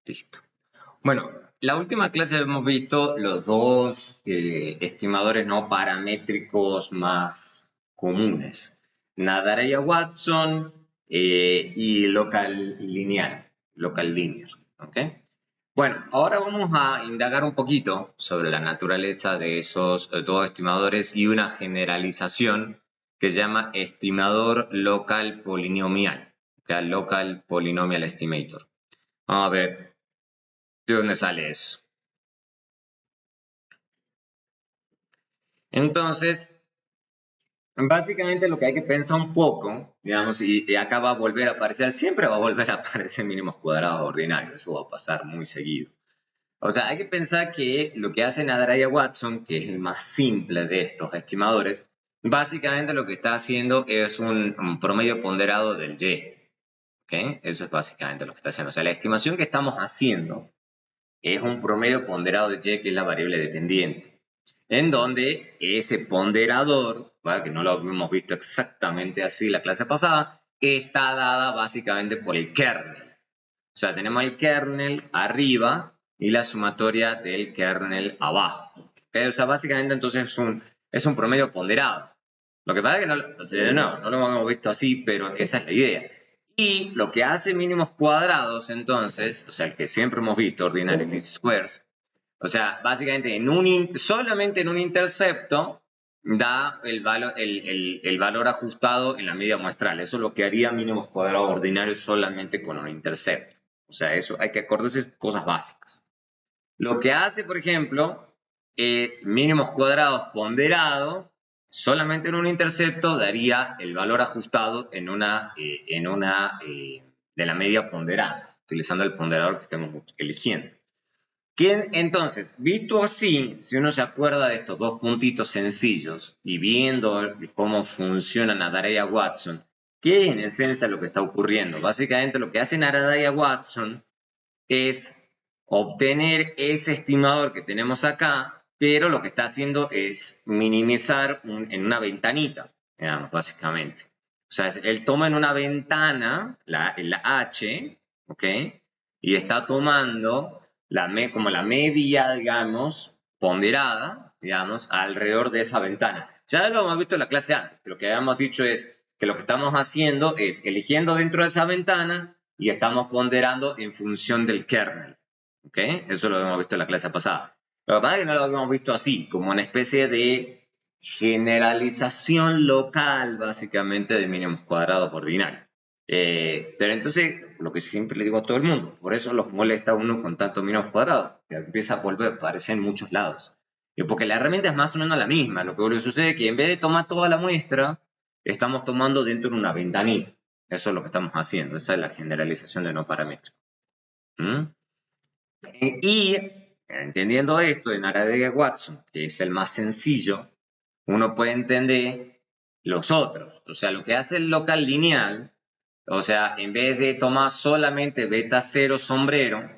Listo. Bueno, la última clase hemos visto los dos estimadores no paramétricos más comunes. Nadaraya-Watson y local lineal, local linear. ¿Ok? Bueno, ahora vamos a indagar un poquito sobre la naturaleza de esos dos estimadores y una generalización que se llama estimador local polinomial, ¿ok? Local Polynomial Estimator. Vamos a ver de dónde sale eso. Entonces, básicamente lo que hay que pensar un poco, digamos, y acá va a volver a aparecer, siempre va a volver a aparecer mínimos cuadrados ordinarios, eso va a pasar muy seguido. O sea, hay que pensar que lo que hace Nadaraya-Watson, que es el más simple de estos estimadores, básicamente lo que está haciendo es un promedio ponderado del Y. ¿Ok? Eso es básicamente lo que está haciendo. O sea, la estimación que estamos haciendo es un promedio ponderado de Y, que es la variable dependiente, en donde ese ponderador, ¿vale? Que no lo hemos visto exactamente así la clase pasada, está dada básicamente por el kernel. O sea, tenemos el kernel arriba y la sumatoria del kernel abajo. ¿Okay? O sea, básicamente entonces es un promedio ponderado. Lo que pasa es que no lo hemos visto así, pero esa es la idea. Y lo que hace mínimos cuadrados, entonces, o sea, el que siempre hemos visto, ordinary least squares, o sea, básicamente solamente en un intercepto da el valor ajustado en la media muestral. Eso es lo que haría mínimos cuadrados ordinarios solamente con un intercepto. O sea, eso hay que acordarse de cosas básicas. Lo que hace, por ejemplo, mínimos cuadrados ponderado, solamente en un intercepto daría el valor ajustado en una de la media ponderada, utilizando el ponderador que estemos eligiendo. Entonces, visto así, si uno se acuerda de estos dos puntitos sencillos y viendo cómo funciona Nadaraya-Watson, ¿qué es en esencia lo que está ocurriendo? Básicamente lo que hace Nadaraya-Watson es obtener ese estimador que tenemos acá, pero lo que está haciendo es minimizar en una ventanita, digamos, básicamente. O sea, él toma en una ventana, la H, ¿ok? Y está tomando como la media, digamos, ponderada, digamos, alrededor de esa ventana. Ya lo hemos visto en la clase antes, lo que habíamos dicho es que lo que estamos haciendo es eligiendo dentro de esa ventana y estamos ponderando en función del kernel. ¿Ok? Eso lo hemos visto en la clase pasada. Lo que pasa es que no lo habíamos visto así, como una especie de generalización local, básicamente, de mínimos cuadrados ordinarios. Pero entonces, lo que siempre le digo a todo el mundo, por eso los molesta uno con tantos mínimos cuadrados, que empieza a volver a aparecer en muchos lados. Porque la herramienta es más o menos la misma. Lo que sucede es que en vez de tomar toda la muestra, estamos tomando dentro de una ventanita. Eso es lo que estamos haciendo. Esa es la generalización de no parámetros. ¿Mm? Y entendiendo esto de Naradega-Watson, que es el más sencillo, uno puede entender los otros. O sea, lo que hace el local lineal, o sea, en vez de tomar solamente beta 0 sombrero,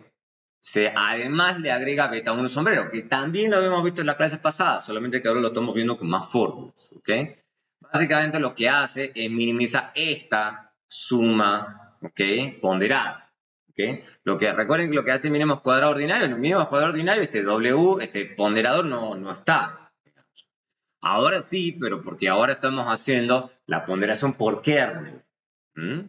además le agrega beta 1 sombrero, que también lo habíamos visto en la clase pasada, solamente que ahora lo estamos viendo con más fórmulas. ¿Ok? Básicamente lo que hace es minimizar esta suma, ¿ok? Ponderada. ¿Okay? Recuerden que lo que hace mínimos cuadrados ordinarios, en el mínimos cuadrados ordinarios, este W, este ponderador no está. Ahora sí, pero porque ahora estamos haciendo la ponderación por kernel. ¿Mm?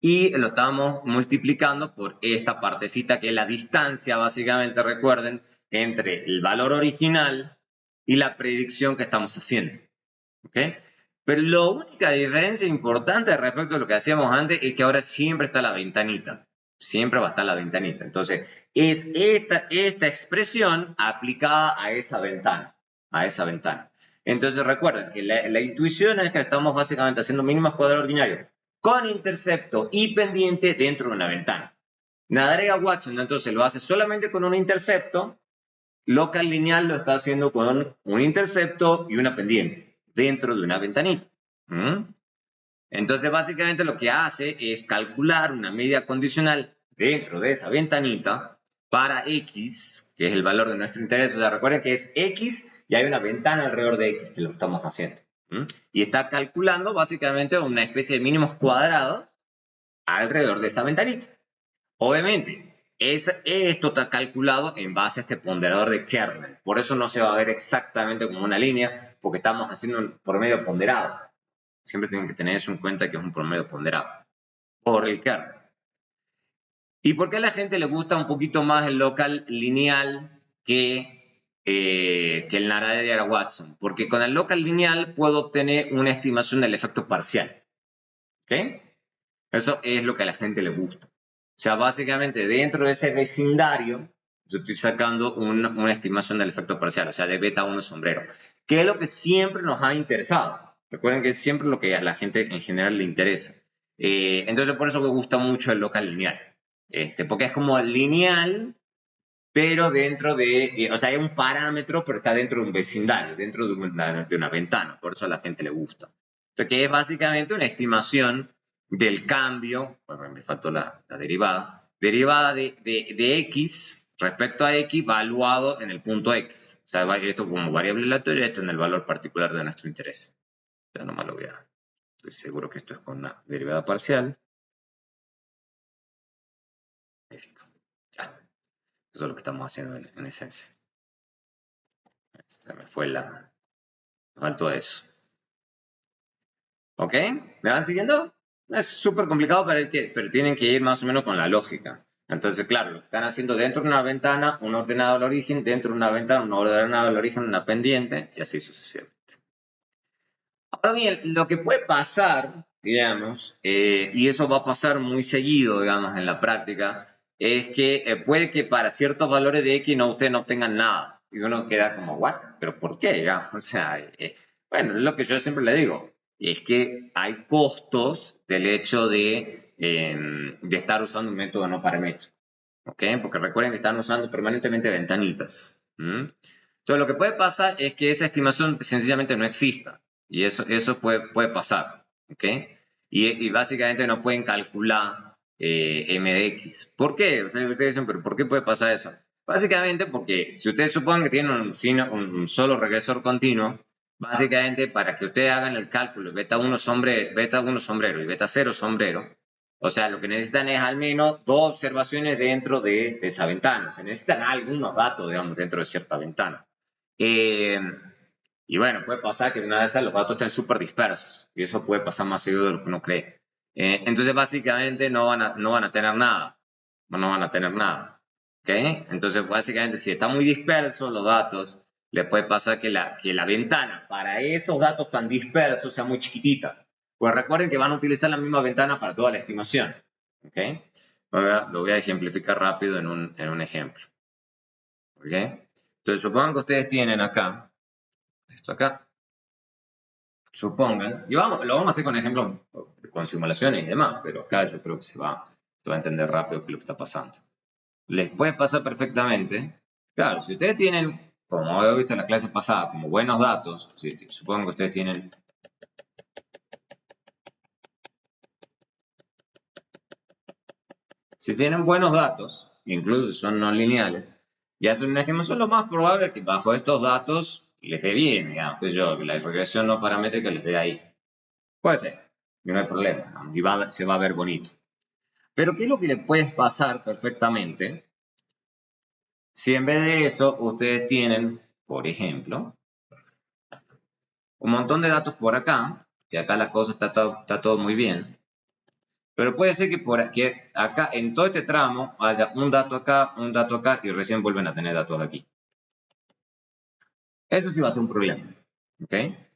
Y lo estamos multiplicando por esta partecita que es la distancia, básicamente, recuerden, entre el valor original y la predicción que estamos haciendo. ¿Ok? Pero la única diferencia importante respecto a lo que hacíamos antes es que ahora siempre está la ventanita. Siempre va a estar la ventanita. Entonces, es esta expresión aplicada a esa ventana. A esa ventana. Entonces, recuerden que la intuición es que estamos básicamente haciendo mínimos cuadrados ordinarios con intercepto y pendiente dentro de una ventana. Nadarega-Watson entonces lo hace solamente con un intercepto. Local lineal lo está haciendo con un intercepto y una pendiente dentro de una ventanita. Entonces, básicamente lo que hace es calcular una media condicional dentro de esa ventanita para X, que es el valor de nuestro interés. O sea, recuerden que es X y hay una ventana alrededor de X que lo estamos haciendo. Y está calculando básicamente una especie de mínimos cuadrados alrededor de esa ventanita. Obviamente, esto está calculado en base a este ponderador de kernel. Por eso no se va a ver exactamente como una línea, porque estamos haciendo un promedio ponderado. Siempre tienen que tener eso en cuenta, que es un promedio ponderado por el kernel. ¿Y por qué a la gente le gusta un poquito más el local lineal que el Naradera-Watson? Porque con el local lineal puedo obtener una estimación del efecto parcial. ¿Ok? Eso es lo que a la gente le gusta. O sea, básicamente dentro de ese vecindario, yo estoy sacando una estimación del efecto parcial, o sea, de beta 1 sombrero, que es lo que siempre nos ha interesado. Recuerden que es siempre lo que a la gente en general le interesa. Entonces, por eso me gusta mucho el local lineal. Porque es como lineal, pero dentro de, o sea, hay un parámetro, pero está dentro de un vecindario, dentro de una ventana. Por eso a la gente le gusta. Entonces, que es básicamente una estimación del cambio, bueno, me faltó la derivada de x respecto a x valuado en el punto x. O sea, esto como variable aleatoria, esto en el valor particular de nuestro interés. Ya nomás lo voy a, estoy seguro que esto es con una derivada parcial. Esto, ya. Eso es lo que estamos haciendo en esencia. Se me fue me faltó eso. ¿Ok? ¿Me van siguiendo? Es súper complicado pero tienen que ir más o menos con la lógica. Entonces, claro, lo que están haciendo dentro de una ventana, un ordenado al origen, dentro de una ventana, un ordenado al origen, una pendiente, y así sucesivamente. Ahora bien, lo que puede pasar, digamos, y eso va a pasar muy seguido, digamos, en la práctica, es que puede que para ciertos valores de X ustedes no obtengan nada. Y uno queda como, ¿what? ¿Pero por qué? Digamos? O sea, bueno, es lo que yo siempre le digo. Es que hay costos del hecho de estar usando un método no paramétrico. ¿Ok? Porque recuerden que están usando permanentemente ventanitas. Entonces, lo que puede pasar es que esa estimación sencillamente no exista. Y eso puede pasar. ¿Ok? Y básicamente no pueden calcular m de x. ¿Por qué? O sea, ustedes dicen, ¿pero por qué puede pasar eso? Básicamente porque si ustedes suponen que tienen un solo regresor continuo, básicamente para que ustedes hagan el cálculo de beta 1 sombrero y beta 0 sombrero, o sea, lo que necesitan es al menos dos observaciones dentro de esa ventana. O sea, necesitan algunos datos, digamos, dentro de cierta ventana. Y bueno, puede pasar que una de esas los datos estén súper dispersos. Y eso puede pasar más seguido de lo que uno cree. Entonces, básicamente, no van a tener nada. No van a tener nada. ¿Ok? Entonces, básicamente, si está muy disperso los datos, le puede pasar que la ventana para esos datos tan dispersos sea muy chiquitita. Pues recuerden que van a utilizar la misma ventana para toda la estimación. ¿Ok? Lo voy a ejemplificar rápido en un ejemplo. ¿Ok? Entonces, supongan que ustedes tienen acá, esto acá, supongan, y lo vamos a hacer con ejemplos, con simulaciones y demás, pero acá yo creo que se va a entender rápido qué es lo que está pasando. Les puede pasar perfectamente, claro, si ustedes tienen, como he visto en la clase pasada, como buenos datos, supongan que ustedes tienen si tienen buenos datos, incluso si son no lineales, y hacen una estimación, lo más probable es que bajo estos datos les dé bien, digamos, que la regresión no paramétrica les dé ahí. Puede ser, y no hay problema, y se va a ver bonito. Pero ¿qué es lo que le puede pasar perfectamente si en vez de eso ustedes tienen, por ejemplo, un montón de datos por acá, que acá la cosa está todo muy bien, pero puede ser que por aquí, acá, en todo este tramo, haya un dato acá y recién vuelven a tener datos aquí. Eso sí va a ser un problema. ¿Ok?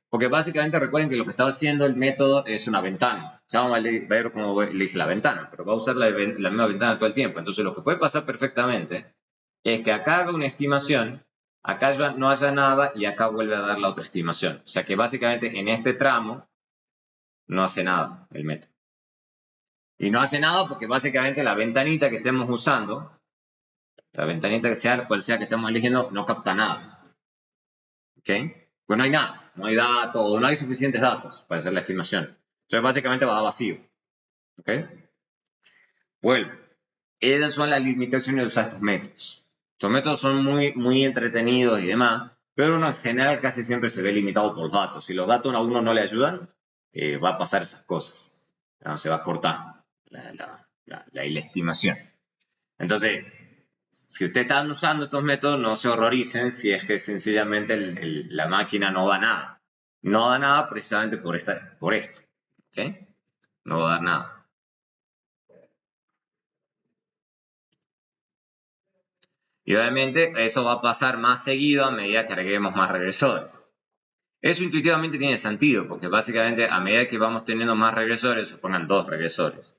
Porque básicamente recuerden que lo que está haciendo el método es una ventana. Ya vamos a ver cómo elige la ventana, pero va a usar la misma ventana todo el tiempo. Entonces lo que puede pasar perfectamente es que acá haga una estimación, acá ya no haya nada y acá vuelve a dar la otra estimación. O sea que básicamente en este tramo no hace nada el método. Y no hace nada porque básicamente la ventanita que estemos usando, la ventanita que sea, cual sea que estemos eligiendo, no capta nada. ¿Ok? Pues no hay nada, no hay datos, no hay suficientes datos para hacer la estimación. Entonces básicamente va a vacío. ¿Ok? Vuelvo. Esas son las limitaciones de usar estos métodos. Estos métodos son muy entretenidos y demás, pero uno en general casi siempre se ve limitado por los datos. Si los datos a uno no le ayudan, va a pasar esas cosas. Se va a cortar la estimación. Entonces, si ustedes están usando estos métodos, no se horroricen si es que sencillamente la máquina no da nada. No da nada precisamente por esto. ¿Ok? No va a dar nada. Y obviamente eso va a pasar más seguido a medida que agreguemos más regresores. Eso intuitivamente tiene sentido, porque básicamente a medida que vamos teniendo más regresores, supongan 2 regresores,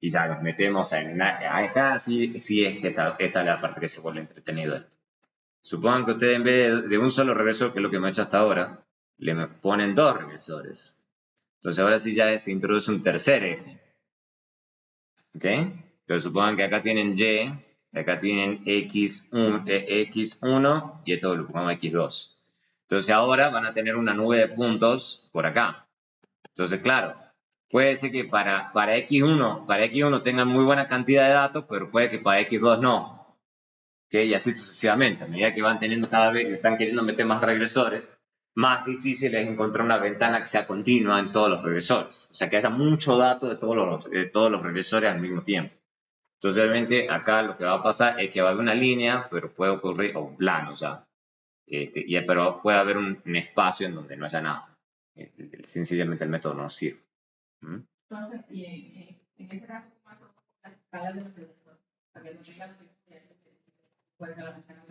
y ya nos metemos acá, sí es que esta es la parte que se vuelve entretenido esto. Supongan que ustedes en vez de un solo regresor, que es lo que hemos hecho hasta ahora, le ponen 2 regresores. Entonces ahora sí ya se introduce un tercer eje. ¿Ok? Entonces supongan que acá tienen Y, acá tienen X1 y esto lo pongamos X2. Entonces ahora van a tener una nube de puntos por acá. Entonces, claro, puede ser que para X1 tengan muy buena cantidad de datos, pero puede que para X2 no. ¿Ok? Y así sucesivamente. A medida que van teniendo cada vez, están queriendo meter más regresores, más difícil es encontrar una ventana que sea continua en todos los regresores. O sea, que haya mucho dato de todos los regresores al mismo tiempo. Entonces, obviamente, acá lo que va a pasar es que va a haber una línea, pero puede ocurrir, o un plano, o sea, pero puede haber un espacio en donde no haya nada. Sencillamente el método no sirve. ¿Mm? Entonces, y en ese caso, ¿cómo hacemos la escala de los regresores? Para que no tengan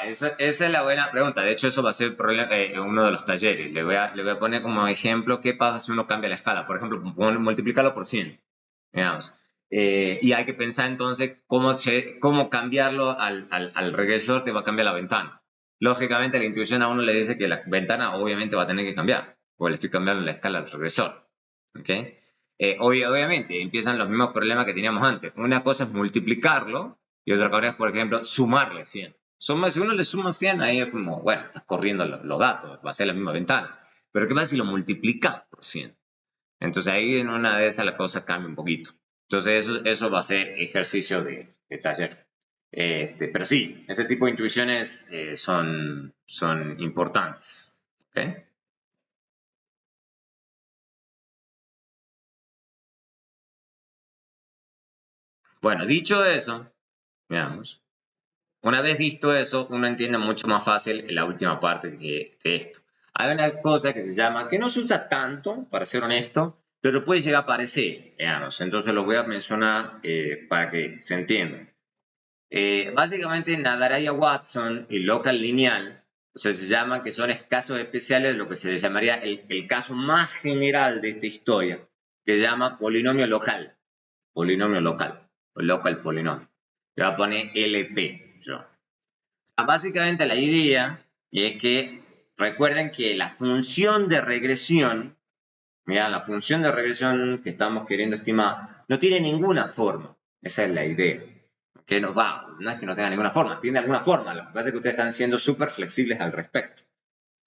esa es la buena pregunta. De hecho, eso va a ser uno de los talleres. Le voy a poner como ejemplo qué pasa si uno cambia la escala. Por ejemplo, multiplicarlo por 100. Digamos. Y hay que pensar entonces cómo cambiarlo al regresor, te va a cambiar la ventana. Lógicamente, la intuición a uno le dice que la ventana obviamente va a tener que cambiar, porque le estoy cambiando la escala al regresor. ¿Ok? Obviamente, empiezan los mismos problemas que teníamos antes. Una cosa es multiplicarlo y otra cosa es, por ejemplo, sumarle 100. Si uno le suma 100, ahí es como, bueno, estás corriendo los datos, va a ser la misma ventana. Pero ¿qué pasa si lo multiplicas por 100? Entonces ahí en una de esas la cosa cambia un poquito. Entonces eso va a ser ejercicio de taller. Pero sí, ese tipo de intuiciones son importantes. ¿Okay? Bueno, dicho eso, veamos. Una vez visto eso, uno entiende mucho más fácil la última parte que esto. Hay una cosa que se llama, que no se usa tanto, para ser honesto, pero puede llegar a aparecer, digamos. Entonces lo voy a mencionar para que se entienda. Básicamente, Nadaraya Watson y local lineal, o sea, se llaman que son casos especiales de lo que se llamaría el caso más general de esta historia, que se llama polinomio local, o local polinomio. Le voy a poner LP, yo. Básicamente la idea es que recuerden que la función de regresión, mira, la función de regresión que estamos queriendo estimar no tiene ninguna forma. Esa es la idea. Que no es que no tenga ninguna forma, tiene alguna forma. Lo que pasa es que ustedes están siendo súper flexibles al respecto.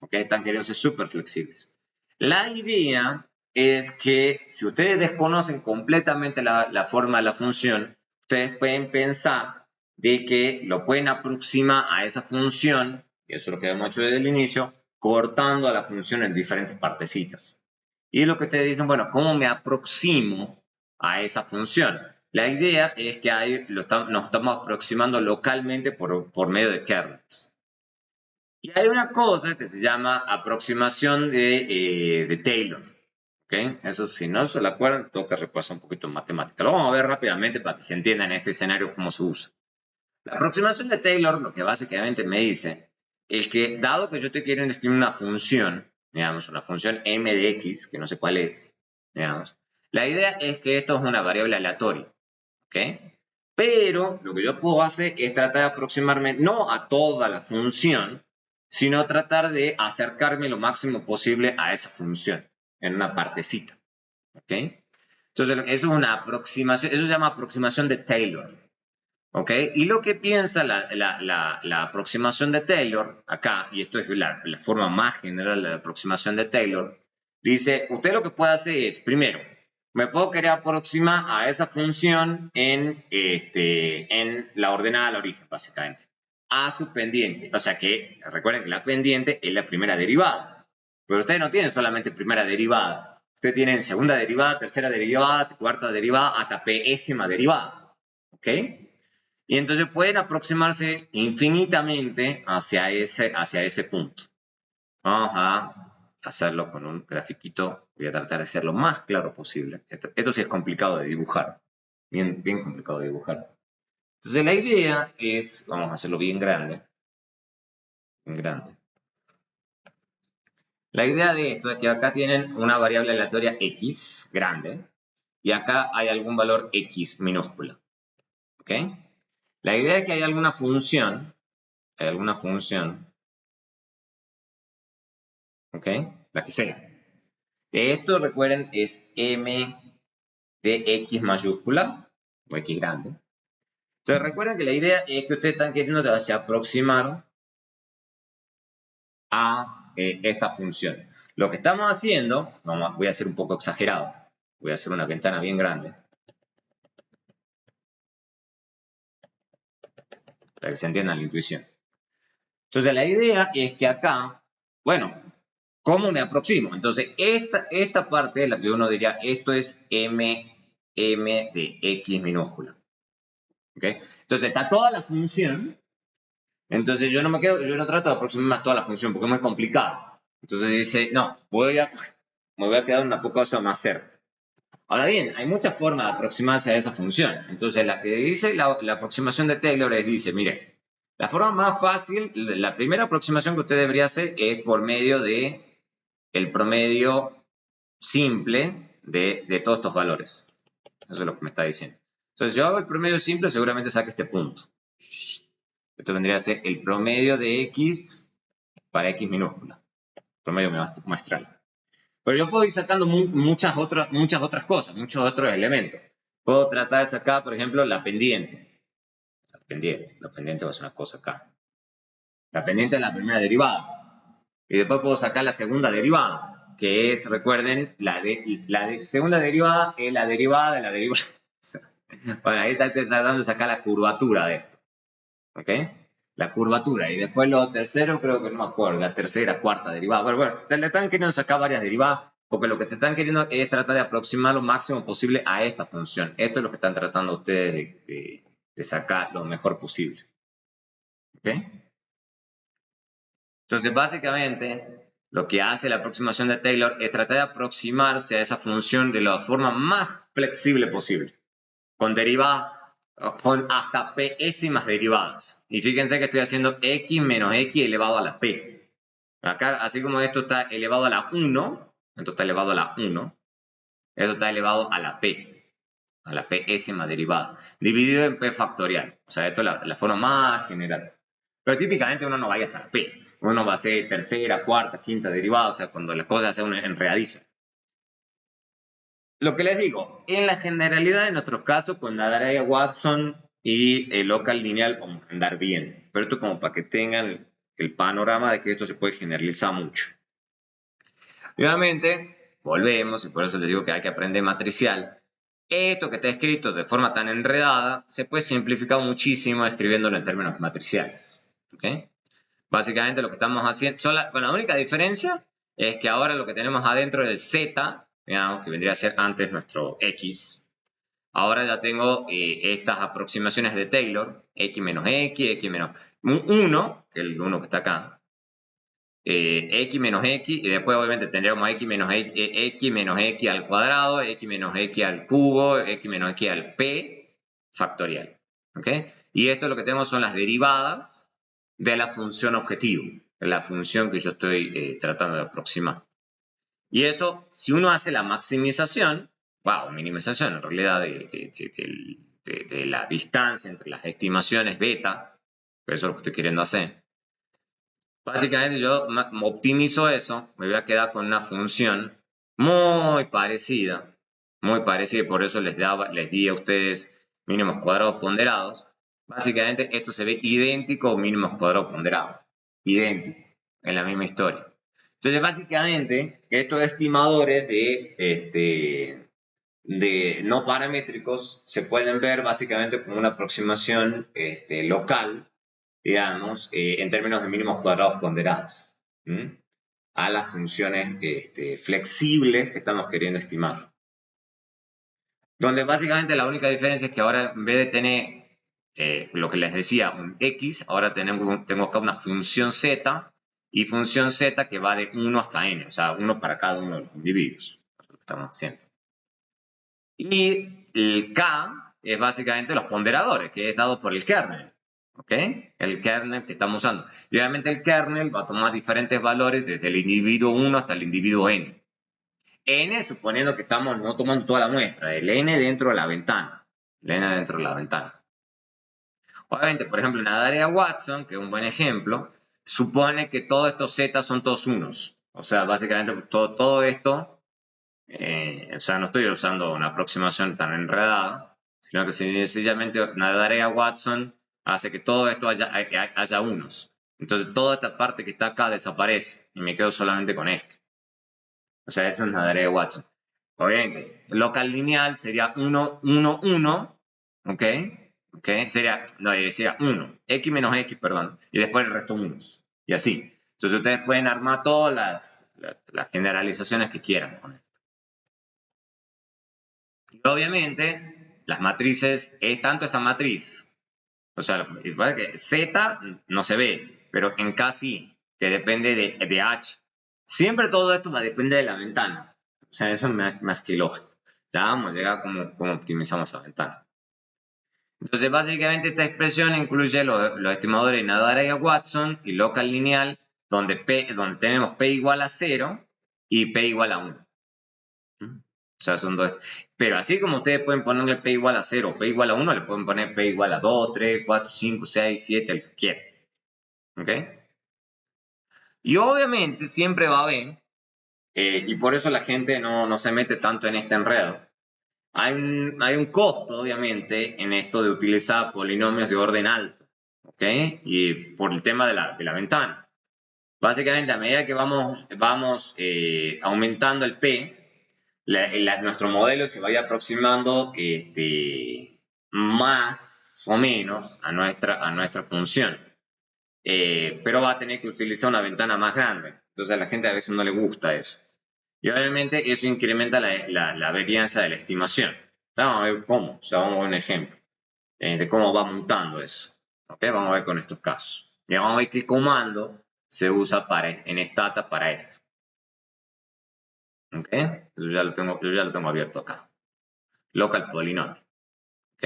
¿Okay? Están queriendo ser súper flexibles. La idea es que si ustedes desconocen completamente la forma de la función, ustedes pueden pensar de que lo pueden aproximar a esa función, y eso es lo que hemos hecho desde el inicio, cortando a la función en diferentes partecitas. Y lo que ustedes dicen, bueno, ¿cómo me aproximo a esa función? La idea es que nos estamos aproximando localmente por medio de kernels. Y hay una cosa que se llama aproximación de Taylor. ¿Okay? Eso si no se lo acuerdan, toca repasar un poquito en matemática. Lo vamos a ver rápidamente para que se entienda en este escenario cómo se usa. La aproximación de Taylor lo que básicamente me dice es que dado que yo estoy queriendo escribir una función, digamos, una función m de x, que no sé cuál es, digamos, la idea es que esto es una variable aleatoria. ¿Ok? Pero lo que yo puedo hacer es tratar de aproximarme no a toda la función, sino tratar de acercarme lo máximo posible a esa función en una partecita. ¿Ok? Entonces, eso es una aproximación, eso se llama aproximación de Taylor. ¿Ok? Y lo que piensa la aproximación de Taylor, acá, y esto es la forma más general de la aproximación de Taylor, dice, usted lo que puede hacer es, primero, me puedo querer aproximar a esa función en la ordenada al origen, básicamente, a su pendiente. O sea que, recuerden que la pendiente es la primera derivada. Pero ustedes no tienen solamente primera derivada. Ustedes tienen segunda derivada, tercera derivada, cuarta derivada, hasta pésima derivada. ¿Ok? Y entonces pueden aproximarse infinitamente hacia ese punto. Vamos a hacerlo con un grafiquito. Voy a tratar de ser lo más claro posible. Esto sí es complicado de dibujar. Bien, bien complicado de dibujar. Entonces la idea es, vamos a hacerlo bien grande. Bien grande. La idea de esto es que acá tienen una variable aleatoria x grande y acá hay algún valor x minúscula. ¿Ok? La idea es que hay alguna función, ¿ok? La que sea. Esto, recuerden, es m de x mayúscula o x grande. Entonces recuerden que la idea es que ustedes están queriendo se aproximar a esta función. Lo que estamos haciendo, voy a ser un poco exagerado, voy a hacer una ventana bien grande para que se entienda la intuición. Entonces la idea es que acá, bueno, ¿cómo me aproximo? Entonces esta parte es la que uno diría, esto es m de x minúscula. ¿Ok? Entonces está toda la función. Entonces yo no trato de aproximarme a toda la función porque es muy complicado. Entonces dice, no, me voy a quedar una poca cosa más cerca. Ahora bien, hay muchas formas de aproximarse a esa función. Entonces la que dice la aproximación de Taylor es, dice, mire, la forma más fácil, la primera aproximación que usted debería hacer es por medio de el promedio simple de todos estos valores. Eso es lo que me está diciendo. Entonces, si yo hago el promedio simple, seguramente saque este punto. Esto vendría a ser el promedio de x para x minúscula. Promedio muestral. Pero yo puedo ir sacando muchas otras cosas, muchos otros elementos. Puedo tratar de sacar, por ejemplo, la pendiente. La pendiente va a ser una cosa acá. La pendiente es la primera derivada. Y después puedo sacar la segunda derivada, que es, recuerden, la segunda derivada es la derivada de la derivada. Bueno, ahí está tratando de sacar la curvatura de esto. ¿Ok? La curvatura. Y después lo tercero, creo que no me acuerdo, la tercera, cuarta derivada. Bueno, le están queriendo sacar varias derivadas, porque lo que se están queriendo es tratar de aproximar lo máximo posible a esta función. Esto es lo que están tratando ustedes de sacar lo mejor posible. ¿Ok? Entonces, básicamente, lo que hace la aproximación de Taylor es tratar de aproximarse a esa función de la forma más flexible posible, con derivadas, con hasta pésimas derivadas. Y fíjense que estoy haciendo x menos x elevado a la p. Acá, así como esto está elevado a la 1, esto está elevado a la 1, esto está elevado a la pésima derivada, dividido en p factorial. O sea, esto es la forma más general. Pero típicamente uno no va a ir hasta la p. Uno va a ser tercera, cuarta, quinta derivada, o sea, cuando las cosas se enredadizan. Lo que les digo, en la generalidad de nuestros casos, con la área Watson y el local lineal vamos a andar bien. Pero esto como para que tengan el panorama de que esto se puede generalizar mucho. Nuevamente, volvemos, y por eso les digo que hay que aprender matricial. Esto que está escrito de forma tan enredada se puede simplificar muchísimo escribiéndolo en términos matriciales. ¿Okay? Básicamente lo que estamos haciendo, con la única diferencia es que ahora lo que tenemos adentro es el z, digamos, que vendría a ser antes nuestro x. Ahora ya tengo estas aproximaciones de Taylor, x menos x menos 1, que es el 1 que está acá, x menos x, y después obviamente tendríamos x menos x al cuadrado, x menos x al cubo, x menos x al p factorial. ¿Ok? Y esto lo que tenemos son las derivadas de la función objetivo, de la función que yo estoy tratando de aproximar. Y eso, si uno hace la maximización, minimización en realidad de la distancia entre las estimaciones beta, que eso es lo que estoy queriendo hacer. Básicamente yo optimizo eso, me voy a quedar con una función muy parecida, por eso les di a ustedes mínimos cuadrados ponderados. Básicamente esto se ve idéntico a mínimos cuadrados ponderados, idéntico, en la misma historia. Entonces básicamente estos estimadores de no paramétricos se pueden ver básicamente como una aproximación local, digamos, en términos de mínimos cuadrados ponderados, a las funciones flexibles que estamos queriendo estimar. donde básicamente la única diferencia es que ahora en vez de tener lo que les decía, un x, ahora tengo acá una función z, y función z que va de 1 hasta n, o sea, 1 para cada uno de los individuos. Eso es lo que estamos haciendo. Y el k es básicamente los ponderadores, que es dado por el kernel. ¿Ok? El kernel que estamos usando. Y obviamente el kernel va a tomar diferentes valores desde el individuo 1 hasta el individuo n. N suponiendo que estamos no tomando toda la muestra, el n dentro de la ventana. El n dentro de la ventana. Obviamente, por ejemplo, en la área Watson, que es un buen ejemplo, supone que todos estos z son todos unos. O sea, básicamente todo esto, o sea, no estoy usando una aproximación tan enredada, sino que sencillamente la área Watson hace que todo esto haya unos. Entonces, toda esta parte que está acá desaparece y me quedo solamente con esto. O sea, eso es la área Watson. Obviamente, local lineal sería 1, 1, 1, ¿ok? ¿Ok? Sería 1, x menos x, perdón, y después el resto unos, y así. Entonces ustedes pueden armar todas las generalizaciones que quieran con esto. Y obviamente, las matrices, es tanto esta matriz, o sea, que Z no se ve, pero en K sí, que depende de H. Siempre todo esto va a depender de la ventana. O sea, eso es más que lógico. Ya vamos a llegar a cómo optimizamos esa ventana. Entonces, básicamente esta expresión incluye los estimadores Nadara y Watson y local lineal, donde tenemos P igual a 0 y P igual a 1. O sea, son dos. Pero así como ustedes pueden ponerle P igual a 0 o P igual a 1, le pueden poner P igual a 2, 3, 4, 5, 6, 7, el que quieran. ¿Ok? Y obviamente siempre va a haber, y por eso la gente no se mete tanto en este enredo, hay un costo, obviamente, en esto de utilizar polinomios de orden alto. ¿Ok? Y por el tema de la ventana. Básicamente, a medida que vamos aumentando el P, nuestro modelo se vaya aproximando más o menos a nuestra función. Pero va a tener que utilizar una ventana más grande. Entonces a la gente a veces no le gusta eso. Y obviamente eso incrementa la varianza de la estimación. Vamos a ver cómo. O sea, vamos a ver un ejemplo de cómo va montando eso. ¿Okay? Vamos a ver con estos casos. Y vamos a ver qué comando se usa en Stata para esto. ¿Ok? Yo ya lo tengo abierto acá. Local polynomial. ¿Ok?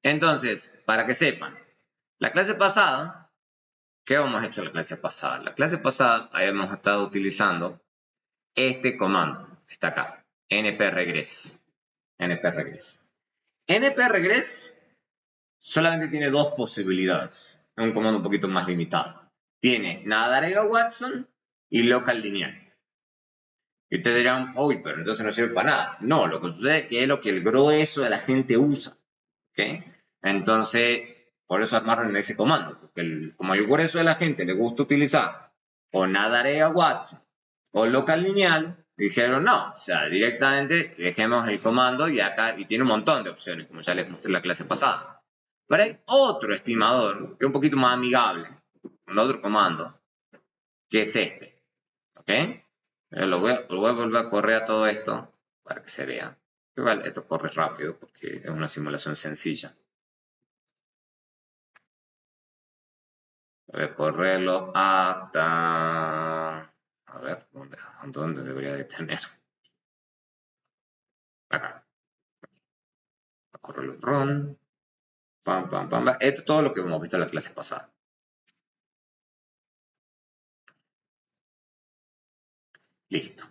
Entonces, para que sepan, la clase pasada, ¿qué hemos hecho la clase pasada? La clase pasada habíamos estado utilizando este comando, que está acá, npregress. npregress. npregress solamente tiene dos posibilidades. Es un comando un poquito más limitado. Tiene Nadarega Watson y local lineal. Y ustedes dirán, uy, pero entonces no sirve para nada. No, lo que sucede es que es lo que el grueso de la gente usa. ¿Ok? Entonces, por eso armaron ese comando. Porque como el grueso de la gente le gusta utilizar o Nadarea Watson o local lineal, dijeron no, o sea, directamente dejemos el comando y acá, y tiene un montón de opciones, como ya les mostré en la clase pasada. Pero hay otro estimador que es un poquito más amigable, un otro comando, que es este. ¿Ok? Lo voy a volver a correr a todo esto para que se vea. Igual esto corre rápido porque es una simulación sencilla. Voy a correrlo hasta... A ver, ¿dónde debería de tener? Acá. Voy a correrlo en run. Pam, pam, pam. Esto es todo lo que hemos visto en la clase pasada. Listo.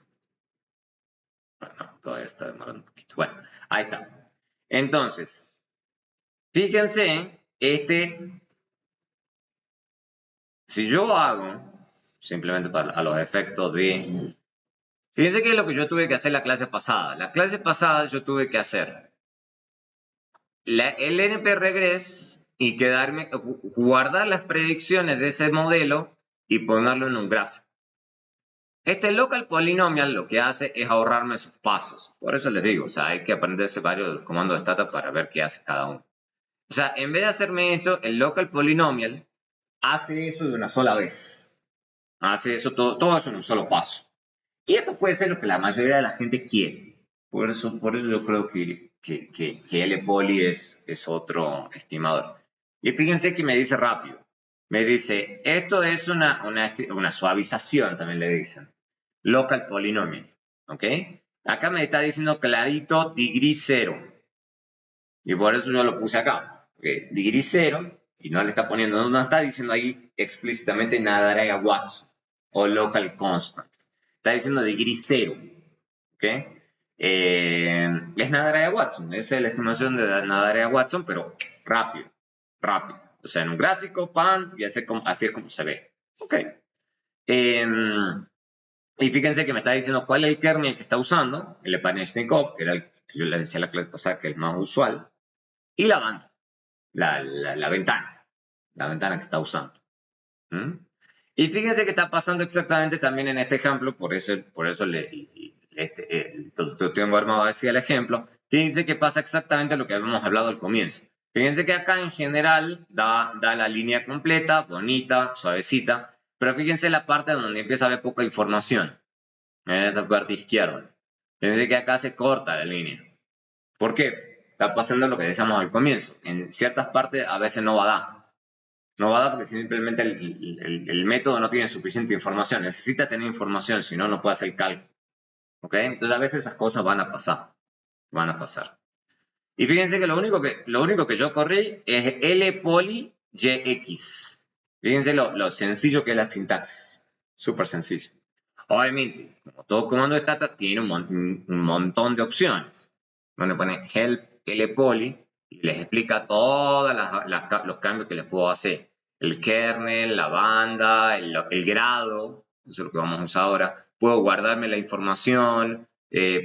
Bueno, todavía está demorando un poquito. Bueno, ahí está. Entonces, fíjense, si yo hago, simplemente a los efectos de... Fíjense que es lo que yo tuve que hacer la clase pasada. La clase pasada yo tuve que hacer el npregress y guardar las predicciones de ese modelo y ponerlo en un gráfico. Este local polynomial lo que hace es ahorrarme esos pasos. Por eso les digo, o sea, hay que aprenderse varios comandos de stata para ver qué hace cada uno. O sea, en vez de hacerme eso, el local polynomial hace eso de una sola vez. Hace eso todo eso en un solo paso. Y esto puede ser lo que la mayoría de la gente quiere. Por eso yo creo que L poli es otro estimador. Y fíjense que me dice rápido. Me dice, esto es una suavización, también le dicen. Local polynomial. ¿Ok? Acá me está diciendo clarito degree 0. Y por eso yo lo puse acá. Okay. Degree 0. Y no le está poniendo, no está diciendo ahí explícitamente Nadaraya Watson o local constant. Está diciendo degree 0. ¿Ok? Es Nadaraya Watson. Esa es la estimación de Nadaraya Watson, pero rápido. Rápido. O sea, en un gráfico, pan, y así es como se ve. ¿Ok? Y fíjense que me está diciendo cuál es el kernel que está usando, el Epanechnikov, que era el que yo les decía la clase pasada que es el más usual, y la banda, la ventana que está usando. ¿Mm? Y fíjense que está pasando exactamente también en este ejemplo, por eso tengo armado así el ejemplo. Fíjense que pasa exactamente lo que habíamos hablado al comienzo. Fíjense que acá en general da la línea completa, bonita, suavecita, pero fíjense la parte donde empieza a haber poca información, en esta parte izquierda. Fíjense que acá se corta la línea. ¿Por qué? Está pasando lo que decíamos al comienzo. En ciertas partes a veces no va a dar. No va a dar porque simplemente el método no tiene suficiente información. Necesita tener información, si no, no puede hacer el cálculo. ¿Ok? Entonces a veces esas cosas van a pasar. Van a pasar. Y fíjense que lo único que yo corrí es L poli YX. Fíjense lo sencillo que es la sintaxis. Súper sencillo. Obviamente, como todo comando de stata, tiene un montón de opciones. Donde pone help L poli y les explica todos los cambios que les puedo hacer. El kernel, la banda, el grado, eso es lo que vamos a usar ahora. Puedo guardarme la información,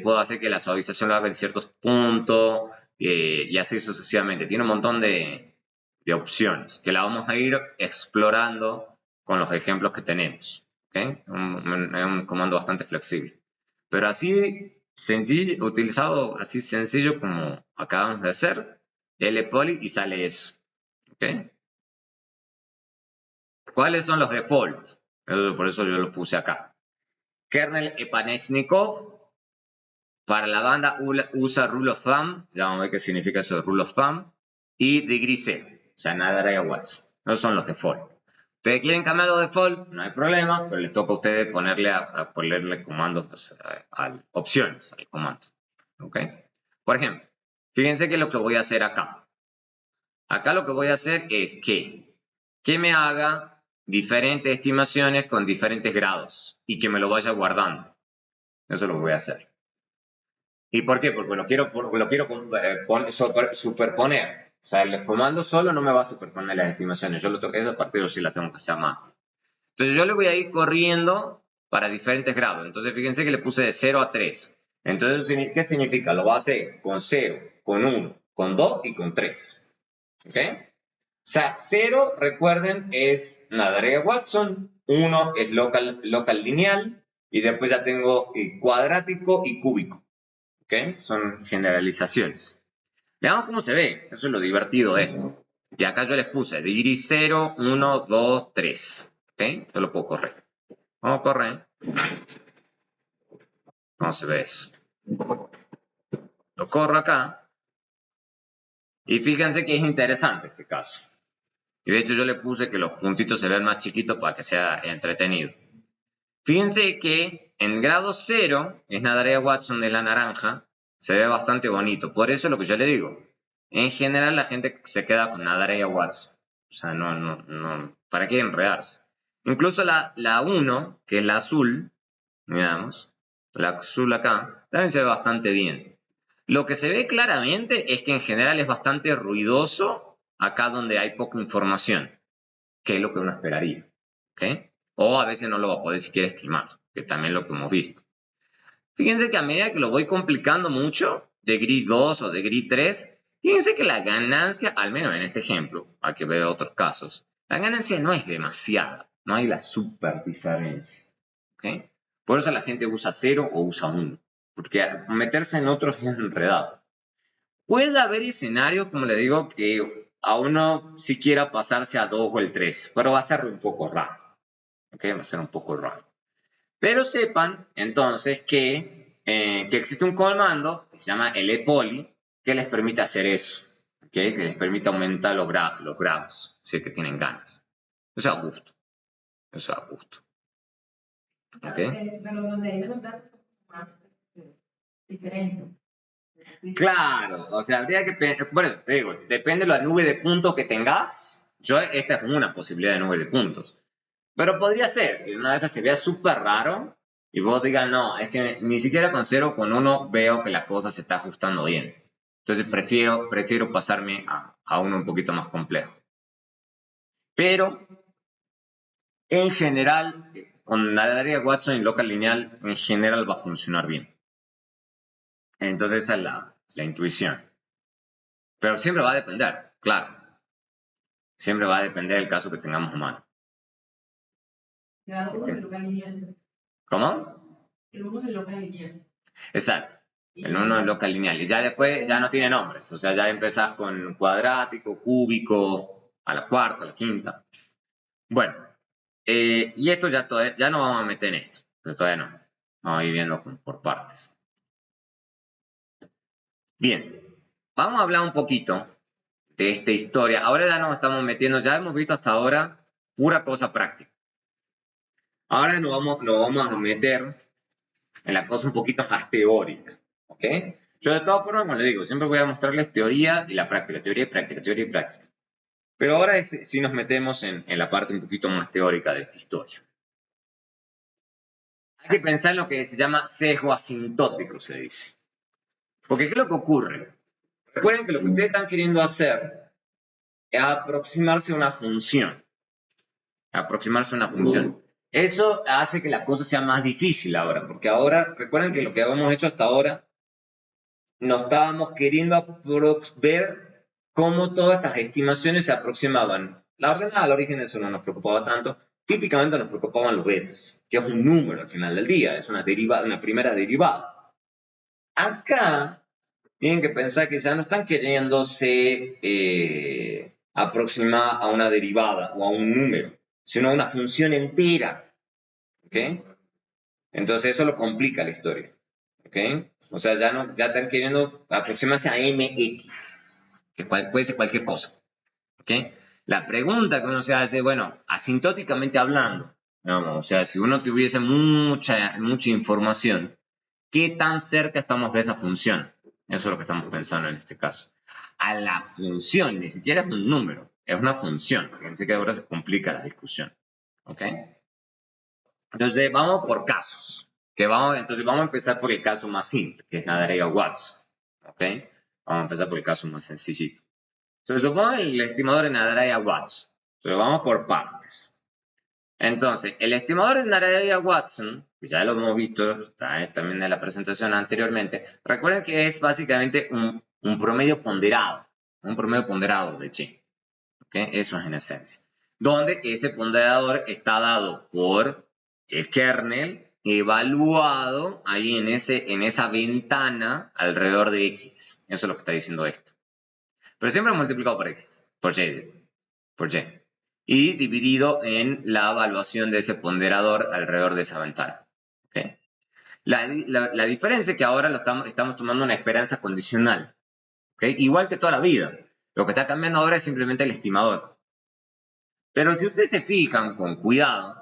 puedo hacer que la suavización lo haga en ciertos puntos, y así sucesivamente. Tiene un montón de opciones que la vamos a ir explorando con los ejemplos que tenemos. ¿Okay? Es un comando bastante flexible. Pero así sencillo, utilizado así sencillo como acabamos de hacer, lpoly y sale eso. ¿Okay? ¿Cuáles son los defaults? Por eso yo lo puse acá. Kernel Epanechnikov. Para la banda usa Rule of Thumb. Ya vamos a ver qué significa eso de Rule of Thumb. Y degree 0. O sea, Nadaraya Watson. Esos son los defaults. Ustedes quieren cambiar los default, no hay problema, pero les toca a ustedes ponerle comandos, opciones al comando. ¿Ok? Por ejemplo, fíjense que lo que voy a hacer acá. Acá lo que voy a hacer es que me haga diferentes estimaciones con diferentes grados y que me lo vaya guardando. Eso lo voy a hacer. ¿Y por qué? Porque lo quiero superponer. O sea, el comando solo no me va a superponer las estimaciones. Esa parte yo sí la tengo que hacer a mano. Entonces yo le voy a ir corriendo para diferentes grados. Entonces fíjense que le puse de 0 a 3. Entonces, ¿qué significa? Lo va a hacer con 0, con 1, con 2 y con 3. ¿Ok? O sea, 0, recuerden, es Nadaraya Watson. 1 es local lineal. Y después ya tengo cuadrático y cúbico. ¿Ok? Son generalizaciones. Veamos cómo se ve. Eso es lo divertido de esto. Y acá yo les puse degree 0, 1, 2, 3. ¿Ok? Yo lo puedo correr. Vamos a correr. ¿Cómo se ve eso? Lo corro acá. Y fíjense que es interesante este caso. Y de hecho yo le puse que los puntitos se vean más chiquitos para que sea entretenido. Fíjense que en grado 0, es Nadaraya Watson de la naranja, se ve bastante bonito. Por eso es lo que yo le digo. En general la gente se queda con Nadaraya Watson. O sea, no. ¿Para qué enredarse? Incluso la 1, que es la azul, digamos, la azul acá, también se ve bastante bien. Lo que se ve claramente es que en general es bastante ruidoso acá donde hay poca información, que es lo que uno esperaría. ¿Okay? O a veces no lo va a poder siquiera estimar, que también es lo que hemos visto. Fíjense que a medida que lo voy complicando mucho, degree 2 o degree 3, fíjense que la ganancia, al menos en este ejemplo, hay que ver otros casos, la ganancia no es demasiada, no hay la super diferencia. ¿Okay? Por eso la gente usa 0 o usa 1, porque meterse en otros es enredado. Puede haber escenarios, como le digo, que a uno sí quiera pasarse a 2 o el 3, pero va a ser un poco raro. ¿Okay? Va a ser un poco raro. Pero sepan entonces que existe un comando que se llama lpoly, que les permite hacer eso, ¿okay? Que les permite aumentar los grados, si es que tienen ganas. Eso a gusto. Eso a gusto. ¿Okay? Pero donde hay los datos son más diferentes. Claro, o sea, habría que, bueno, te digo, depende de la nube de puntos que tengas. Esta es una posibilidad de nube de puntos. Pero podría ser que una de esas se vea súper raro y vos digas, no, es que ni siquiera con 0 con 1 veo que la cosa se está ajustando bien. Entonces prefiero pasarme a uno un poquito más complejo. Pero, en general, con la área Watson y local lineal, en general va a funcionar bien. Entonces esa es la intuición. Pero siempre va a depender, claro. Siempre va a depender del caso que tengamos a mano. Cada uno es el local lineal. ¿Cómo? El uno es el local lineal. Exacto. El uno es local lineal. Y ya después ya no tiene nombres. O sea, ya empezás con cuadrático, cúbico, a la cuarta, a la quinta. Bueno, y esto ya no vamos a meter en esto. Pero todavía no. Vamos a ir viendo por partes. Bien. Vamos a hablar un poquito de esta historia. Ahora ya nos estamos metiendo, ya hemos visto hasta ahora pura cosa práctica. Ahora nos vamos a meter en la cosa un poquito más teórica, ¿ok? Yo de todas formas, como les digo, siempre voy a mostrarles teoría y la práctica, teoría y práctica, teoría y práctica. Pero ahora sí nos metemos en la parte un poquito más teórica de esta historia. Hay que pensar en lo que se llama sesgo asintótico, se dice. Porque ¿qué es lo que ocurre? Recuerden que lo que ustedes están queriendo hacer es aproximarse a una función. Aproximarse a una función. Eso hace que la cosa sea más difícil ahora, porque ahora, recuerden que lo que habíamos hecho hasta ahora, nos estábamos queriendo ver cómo todas estas estimaciones se aproximaban. La ordenada al origen, eso no nos preocupaba tanto. Típicamente nos preocupaban los betas, que es un número al final del día, es una primera derivada. Acá tienen que pensar que ya no están queriéndose aproximar a una derivada o a un número, sino a una función entera. ¿Ok? Entonces eso lo complica la historia. ¿Ok? O sea, ya están queriendo aproximarse a mx, que puede ser cualquier cosa. ¿Ok? La pregunta que uno se hace, bueno, asintóticamente hablando, digamos, o sea, si uno tuviese mucha información, ¿qué tan cerca estamos de esa función? Eso es lo que estamos pensando en este caso. A la función, ni siquiera es un número, es una función. Fíjense que ahora se complica la discusión. ¿Ok? Entonces, vamos por casos. Entonces, vamos a empezar por el caso más simple, que es Nadaraya-Watson. ¿Ok? Vamos a empezar por el caso más sencillito. Entonces, supongamos el estimador de Nadaraya-Watson. Entonces, vamos por partes. Entonces, el estimador de Nadaraya-Watson, que ya lo hemos visto también en la presentación anteriormente, recuerden que es básicamente un promedio ponderado. Un promedio ponderado de Chi. ¿Ok? Eso es en esencia. Donde ese ponderador está dado por el kernel evaluado ahí en esa ventana alrededor de X. Eso es lo que está diciendo esto. Pero siempre multiplicado por X, por Y. Y dividido en la evaluación de ese ponderador alrededor de esa ventana. ¿Okay? La diferencia es que ahora estamos tomando una esperanza condicional. ¿Okay? Igual que toda la vida. Lo que está cambiando ahora es simplemente el estimador. Pero si ustedes se fijan con cuidado,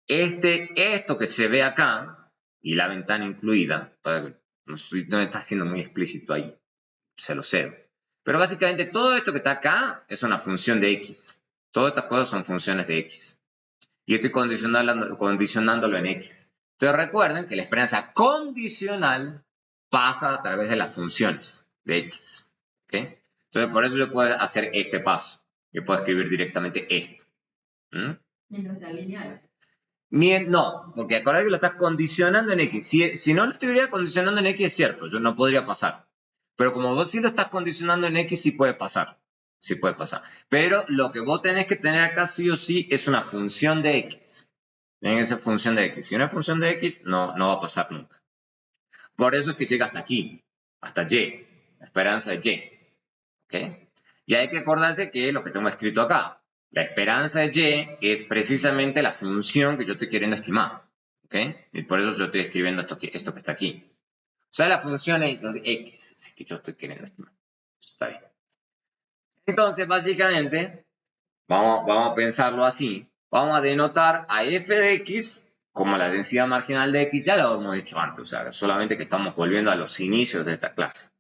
esto que se ve acá, y la ventana incluida, no está siendo muy explícito ahí, se lo sé. Pero básicamente todo esto que está acá es una función de X. Todas estas cosas son funciones de X. Y estoy condicionándolo en X. Entonces recuerden que la esperanza condicional pasa a través de las funciones de X. ¿Okay? Entonces por eso yo puedo hacer este paso. Yo puedo escribir directamente esto. Mientras sea lineal. No, porque acuérdate que lo estás condicionando en X. Si no lo estuviera condicionando en X, es cierto, yo no podría pasar. Pero como vos sí lo estás condicionando en X, sí puede pasar. Sí puede pasar. Pero lo que vos tenés que tener acá sí o sí es una función de X. Tienen esa función de X. Si una función de X, no va a pasar nunca. Por eso es que llega hasta aquí, hasta Y. La esperanza de Y. ¿Ok? Y hay que acordarse que lo que tengo escrito acá, la esperanza de Y es precisamente la función que yo estoy queriendo estimar. ¿Ok? Y por eso yo estoy escribiendo esto que está aquí. O sea, la función es x, así que yo estoy queriendo estimar. Está bien. Entonces, básicamente, vamos a pensarlo así. Vamos a denotar a f de x como la densidad marginal de x. Ya lo hemos hecho antes, o sea, solamente que estamos volviendo a los inicios de esta clase.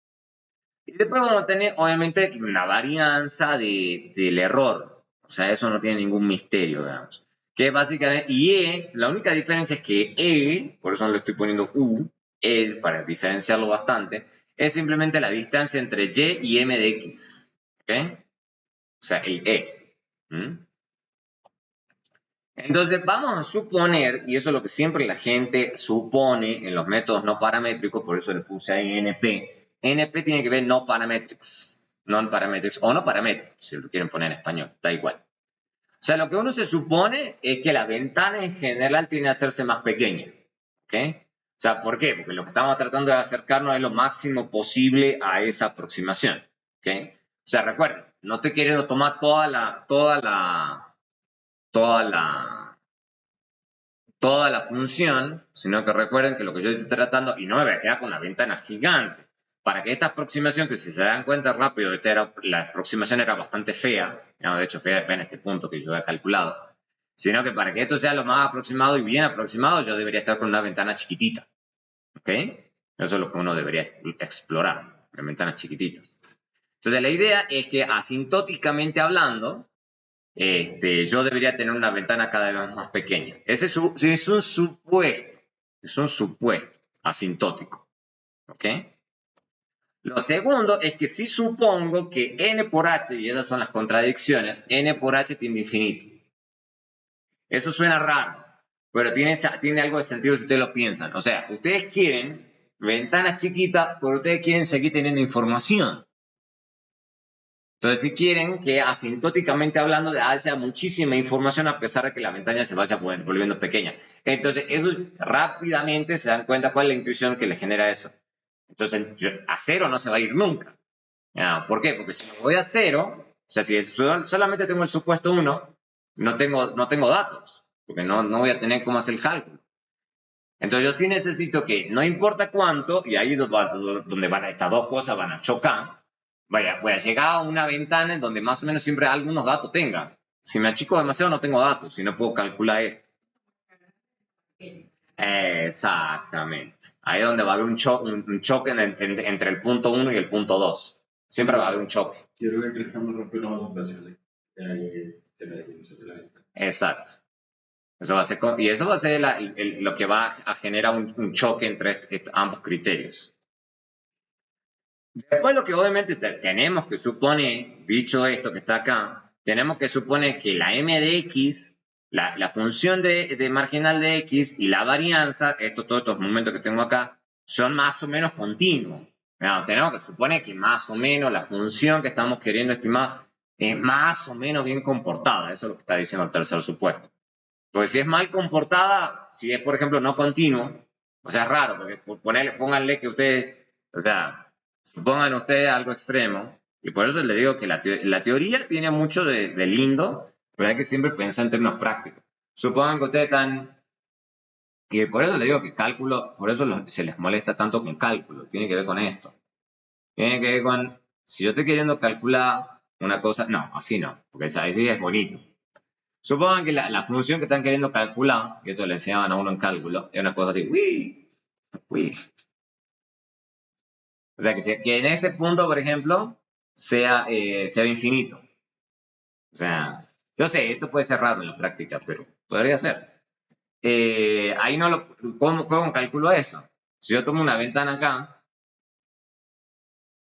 Y después vamos a tener, obviamente, una varianza del error. O sea, eso no tiene ningún misterio, digamos. Que básicamente, y E, la única diferencia es que E, por eso no le estoy poniendo U, E, para diferenciarlo bastante, es simplemente la distancia entre Y y M de X. ¿Ok? O sea, el E. ¿Mm? Entonces, vamos a suponer, y eso es lo que siempre la gente supone en los métodos no paramétricos, por eso le puse ahí NP. NP tiene que ver no parametrics, non-parametrics o no paramétricos, si lo quieren poner en español, da igual. O sea, lo que uno se supone es que la ventana en general tiene que hacerse más pequeña. ¿Ok? O sea, ¿por qué? Porque lo que estamos tratando de acercarnos es lo máximo posible a esa aproximación. ¿Ok? O sea, recuerden, no estoy queriendo tomar toda la función, sino que recuerden que lo que yo estoy tratando, y no me voy a quedar con la ventana gigante, para que esta aproximación, que si se dan cuenta rápido, la aproximación era bastante fea, no, de hecho fea en este punto que yo he calculado, sino que para que esto sea lo más aproximado y bien aproximado, yo debería estar con una ventana chiquitita. ¿Ok? Eso es lo que uno debería explorar, en ventanas chiquititas. Entonces la idea es que asintóticamente hablando, yo debería tener una ventana cada vez más pequeña. Ese es un supuesto asintótico. ¿Ok? Lo segundo es que si supongo que n por h, y esas son las contradicciones, n por h tiende a infinito. Eso suena raro, pero tiene algo de sentido si ustedes lo piensan. O sea, ustedes quieren ventanas chiquitas, pero ustedes quieren seguir teniendo información. Entonces, si quieren que asintóticamente hablando haya muchísima información a pesar de que la ventana se vaya volviendo pequeña. Entonces, eso rápidamente se dan cuenta cuál es la intuición que les genera eso. Entonces, a cero no se va a ir nunca. ¿Por qué? Porque si me voy a cero, o sea, si solamente tengo el supuesto 1, no tengo datos, porque no voy a tener cómo hacer el cálculo. Entonces, yo sí necesito que, no importa cuánto, y ahí es donde estas dos cosas van a chocar, voy a llegar a una ventana en donde más o menos siempre algunos datos tenga. Si me achico demasiado no tengo datos y no puedo calcular esto. Exactamente. Ahí es donde va a haber un choque entre el punto 1 y el punto 2. Siempre va a haber un choque. Quiero que crezcamos rápido las operaciones. Exacto. Eso va a ser, y eso va a ser lo que va a generar un choque entre ambos criterios. Después lo que obviamente tenemos que suponer, dicho esto que está acá, tenemos que suponer que la m de x, la función de marginal de x y la varianza, todos estos momentos que tengo acá, son más o menos continuos. Tenemos que suponer que más o menos la función que estamos queriendo estimar es más o menos bien comportada. Eso es lo que está diciendo el tercer supuesto. Porque si es mal comportada, si es, por ejemplo, no continuo, o sea, es raro, porque pónganle que ustedes, o sea, supongan ustedes algo extremo, y por eso les digo que la teoría tiene mucho de lindo, pero hay que siempre pensar en términos prácticos. Supongan que ustedes están, y por eso les digo que cálculo, por eso se les molesta tanto con cálculo, tiene que ver con esto. Tiene que ver con, si yo estoy queriendo calcular una cosa, no, así no, porque así es bonito. Supongan que la función que están queriendo calcular, que eso le enseñaban a uno en cálculo, es una cosa así, ¡uy! ¡Uy! O sea, que en este punto, por ejemplo, sea infinito. O sea, yo sé, esto puede ser raro en la práctica, pero podría ser. Ahí ¿cómo calculo eso? Si yo tomo una ventana acá,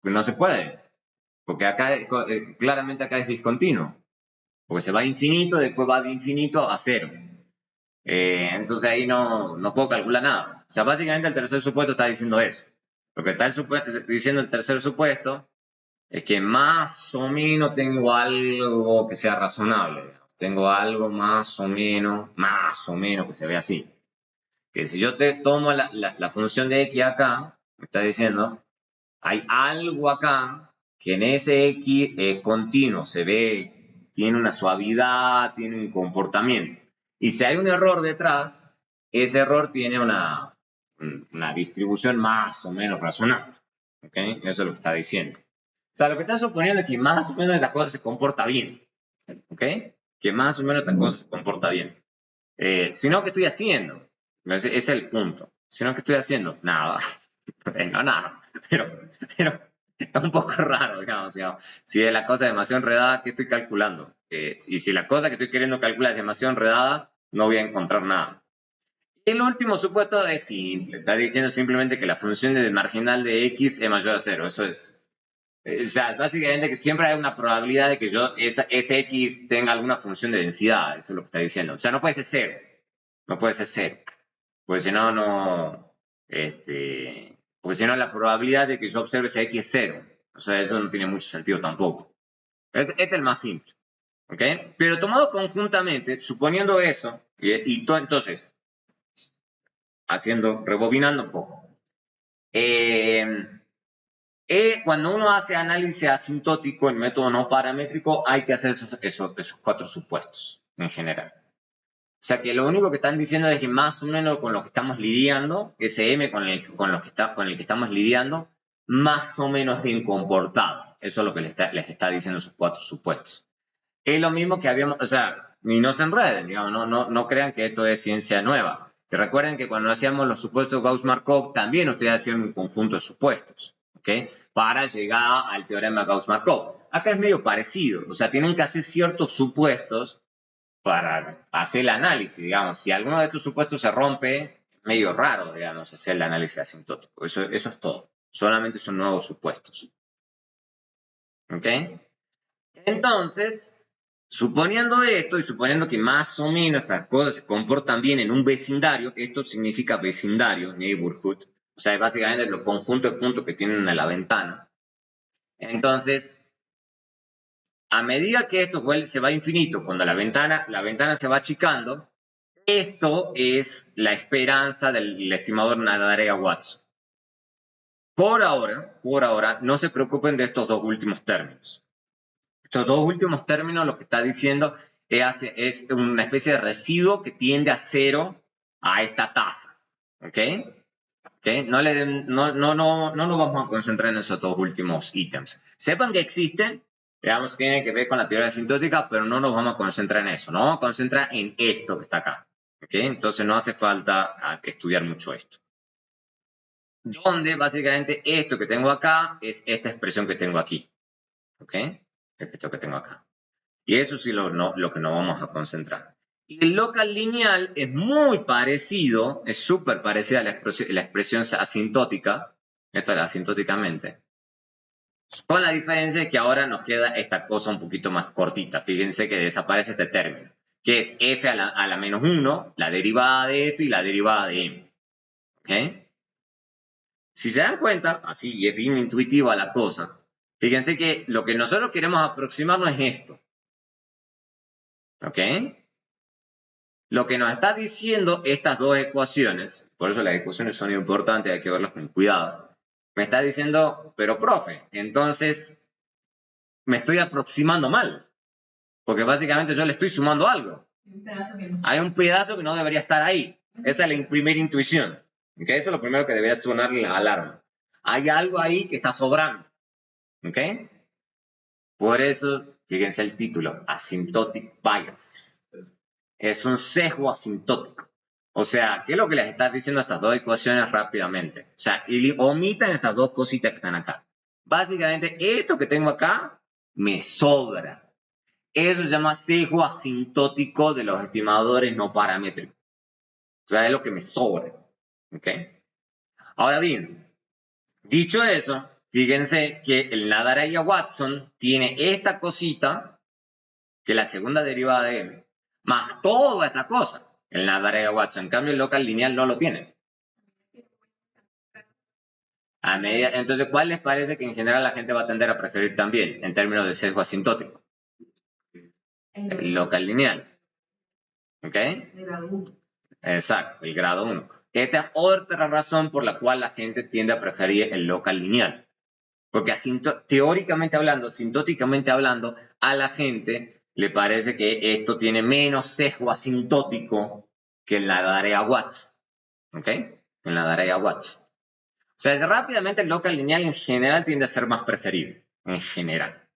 pues no se puede, porque acá, claramente acá es discontinuo, porque se va a infinito, después va de infinito a cero. Entonces ahí no puedo calcular nada. O sea, básicamente el tercer supuesto está diciendo eso. Lo que está diciendo el tercer supuesto es que más o menos tengo algo que sea razonable. Tengo algo más o menos que se vea así. Que si yo te tomo la función de x acá, me está diciendo, hay algo acá que en ese x es continuo, se ve, tiene una suavidad, tiene un comportamiento. Y si hay un error detrás, ese error tiene una una distribución más o menos razonable. ¿Ok? Eso es lo que está diciendo. O sea, lo que está suponiendo es que más o menos esta cosa se comporta bien. ¿Ok? Que más o menos esta cosa se comporta bien. Sino que estoy haciendo. Ese es el punto. Sino que estoy haciendo nada. No, nada. Pero es un poco raro, digamos. Si la cosa es demasiado enredada, ¿qué estoy calculando? Y si la cosa que estoy queriendo calcular es demasiado enredada, no voy a encontrar nada. El último supuesto es simple. Está diciendo simplemente que la función del marginal de x es mayor a 0. Eso es. O sea, básicamente que siempre hay una probabilidad de que ese x tenga alguna función de densidad. Eso es lo que está diciendo. O sea, no puede ser 0. No puede ser 0. Porque si no, no. Porque si no, la probabilidad de que yo observe ese x es 0. O sea, eso no tiene mucho sentido tampoco. Este es el más simple. ¿Ok? Pero tomado conjuntamente, suponiendo eso, entonces, rebobinando un poco. Cuando uno hace análisis asintótico en método no paramétrico, hay que hacer esos 4 supuestos en general. O sea que lo único que están diciendo es que más o menos con lo que estamos lidiando, ese M con el que estamos lidiando, más o menos bien comportado. Eso es lo que les está diciendo esos 4 supuestos. Es lo mismo que habíamos, o sea, ni no se enreden, digamos, no crean que esto es ciencia nueva. Se recuerden que cuando hacíamos los supuestos Gauss-Markov, también ustedes hacían un conjunto de supuestos, ¿ok? Para llegar al teorema Gauss-Markov. Acá es medio parecido, o sea, tienen que hacer ciertos supuestos para hacer el análisis, digamos. Si alguno de estos supuestos se rompe, es medio raro, digamos, hacer el análisis asintótico. Eso es todo. Solamente son nuevos supuestos. ¿Ok? Entonces, suponiendo esto y suponiendo que más o menos estas cosas se comportan bien en un vecindario, esto significa vecindario, neighborhood, o sea, básicamente los conjuntos de puntos que tienen a la ventana. Entonces, a medida que esto se va a infinito, cuando la ventana se va achicando, esto es la esperanza del estimador Nadarea-Watson. Por ahora, no se preocupen de estos 2 últimos términos. Estos 2 últimos términos lo que está diciendo es una especie de residuo que tiende a 0 a esta tasa. ¿Ok? No nos vamos a concentrar en esos 2 últimos ítems. Sepan que existen, digamos, tienen que ver con la teoría asintótica, pero no nos vamos a concentrar en eso. Nos vamos a concentrar en esto que está acá. ¿Ok? Entonces no hace falta estudiar mucho esto. Donde básicamente esto que tengo acá es esta expresión que tengo aquí. ¿Ok? Esto que tengo acá. Y eso sí lo que nos vamos a concentrar. Y el local lineal es muy parecido, es súper parecida a la expresión asintótica, esto es asintóticamente, con la diferencia de que ahora nos queda esta cosa un poquito más cortita. Fíjense que desaparece este término, que es f a la menos 1, la derivada de f y la derivada de m. ¿Ok? Si se dan cuenta, así es bien intuitiva la cosa, fíjense que lo que nosotros queremos aproximarnos es esto. ¿Ok? Lo que nos está diciendo estas 2 ecuaciones, por eso las ecuaciones son importantes, hay que verlas con cuidado. Me está diciendo, pero profe, entonces me estoy aproximando mal. Porque básicamente yo le estoy sumando algo. Hay un pedazo que no debería estar ahí. Esa es la primera intuición. ¿Ok? Eso es lo primero que debería sonar la alarma. Hay algo ahí que está sobrando. ¿Ok? Por eso, fíjense el título, Asymptotic Bias. Es un sesgo asintótico. O sea, ¿qué es lo que les está diciendo estas 2 ecuaciones rápidamente? O sea, omitan estas 2 cositas que están acá. Básicamente, esto que tengo acá me sobra. Eso se llama sesgo asintótico de los estimadores no paramétricos. O sea, es lo que me sobra. ¿Ok? Ahora bien, dicho eso, fíjense que el Nadaraya-Watson tiene esta cosita, que es la segunda derivada de m, más toda esta cosa. El Nadaraya-Watson. En cambio, el local lineal no lo tiene. Entonces, ¿cuál les parece que en general la gente va a tender a preferir también, en términos de sesgo asintótico? El local lineal. ¿Ok? El grado 1. Exacto, el grado 1. Esta es otra razón por la cual la gente tiende a preferir el local lineal. Porque teóricamente hablando, asintóticamente hablando, a la gente le parece que esto tiene menos sesgo asintótico que la Nadarea-Watson. ¿Ok? en la tarea Watson. O sea, rápidamente el local lineal en general tiende a ser más preferible. En general.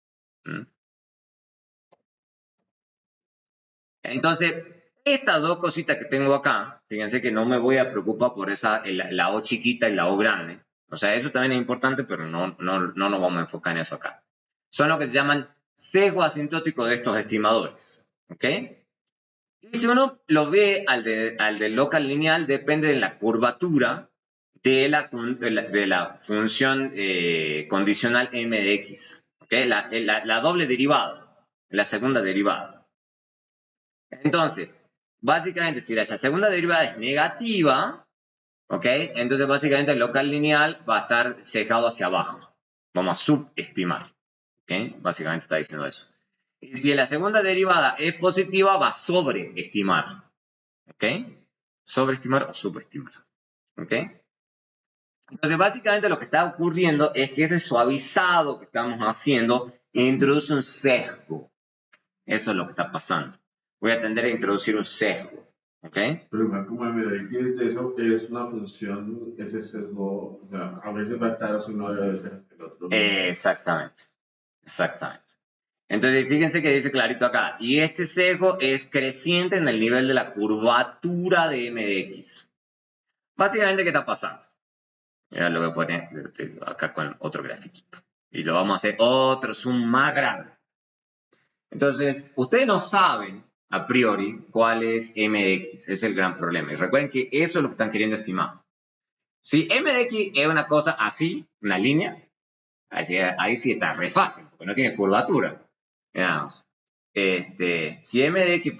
Entonces, estas dos cositas que tengo acá, fíjense que no me voy a preocupar por la O chiquita y la O grande. O sea, eso también es importante, pero no nos vamos a enfocar en eso acá. Son lo que se llaman sesgo asintótico de estos estimadores. ¿Ok? Y si uno lo ve al del local lineal, depende de la curvatura de la función condicional m de x. ¿Ok? La doble derivada, la segunda derivada. Entonces, básicamente, si esa segunda derivada es negativa, ¿ok? Entonces, básicamente, el local lineal va a estar sesgado hacia abajo. Vamos a subestimar. ¿Ok? Básicamente está diciendo eso. Y si la segunda derivada es positiva, va a sobreestimar. ¿Ok? Sobreestimar o subestimar. ¿Ok? Entonces, básicamente lo que está ocurriendo es que ese suavizado que estamos haciendo introduce un sesgo. Eso es lo que está pasando. Voy a tender a introducir un sesgo. ¿Ok? Pero igual como me doy que de eso que es una función, ese sesgo, o sea, a veces va a estar o si no debe ser el otro. Exactamente. Exactamente. Entonces, fíjense que dice clarito acá. Y este sesgo es creciente en el nivel de la curvatura de m de x. Básicamente, ¿qué está pasando? Ya lo voy a poner acá con otro grafiquito. Y lo vamos a hacer otro zoom más grande. Entonces, ustedes no saben a priori cuál es m de x. Es el gran problema. Y recuerden que eso es lo que están queriendo estimar. Si m de x es una cosa así, una línea, ahí sí está re fácil, porque no tiene curvatura. Veamos. Si m de x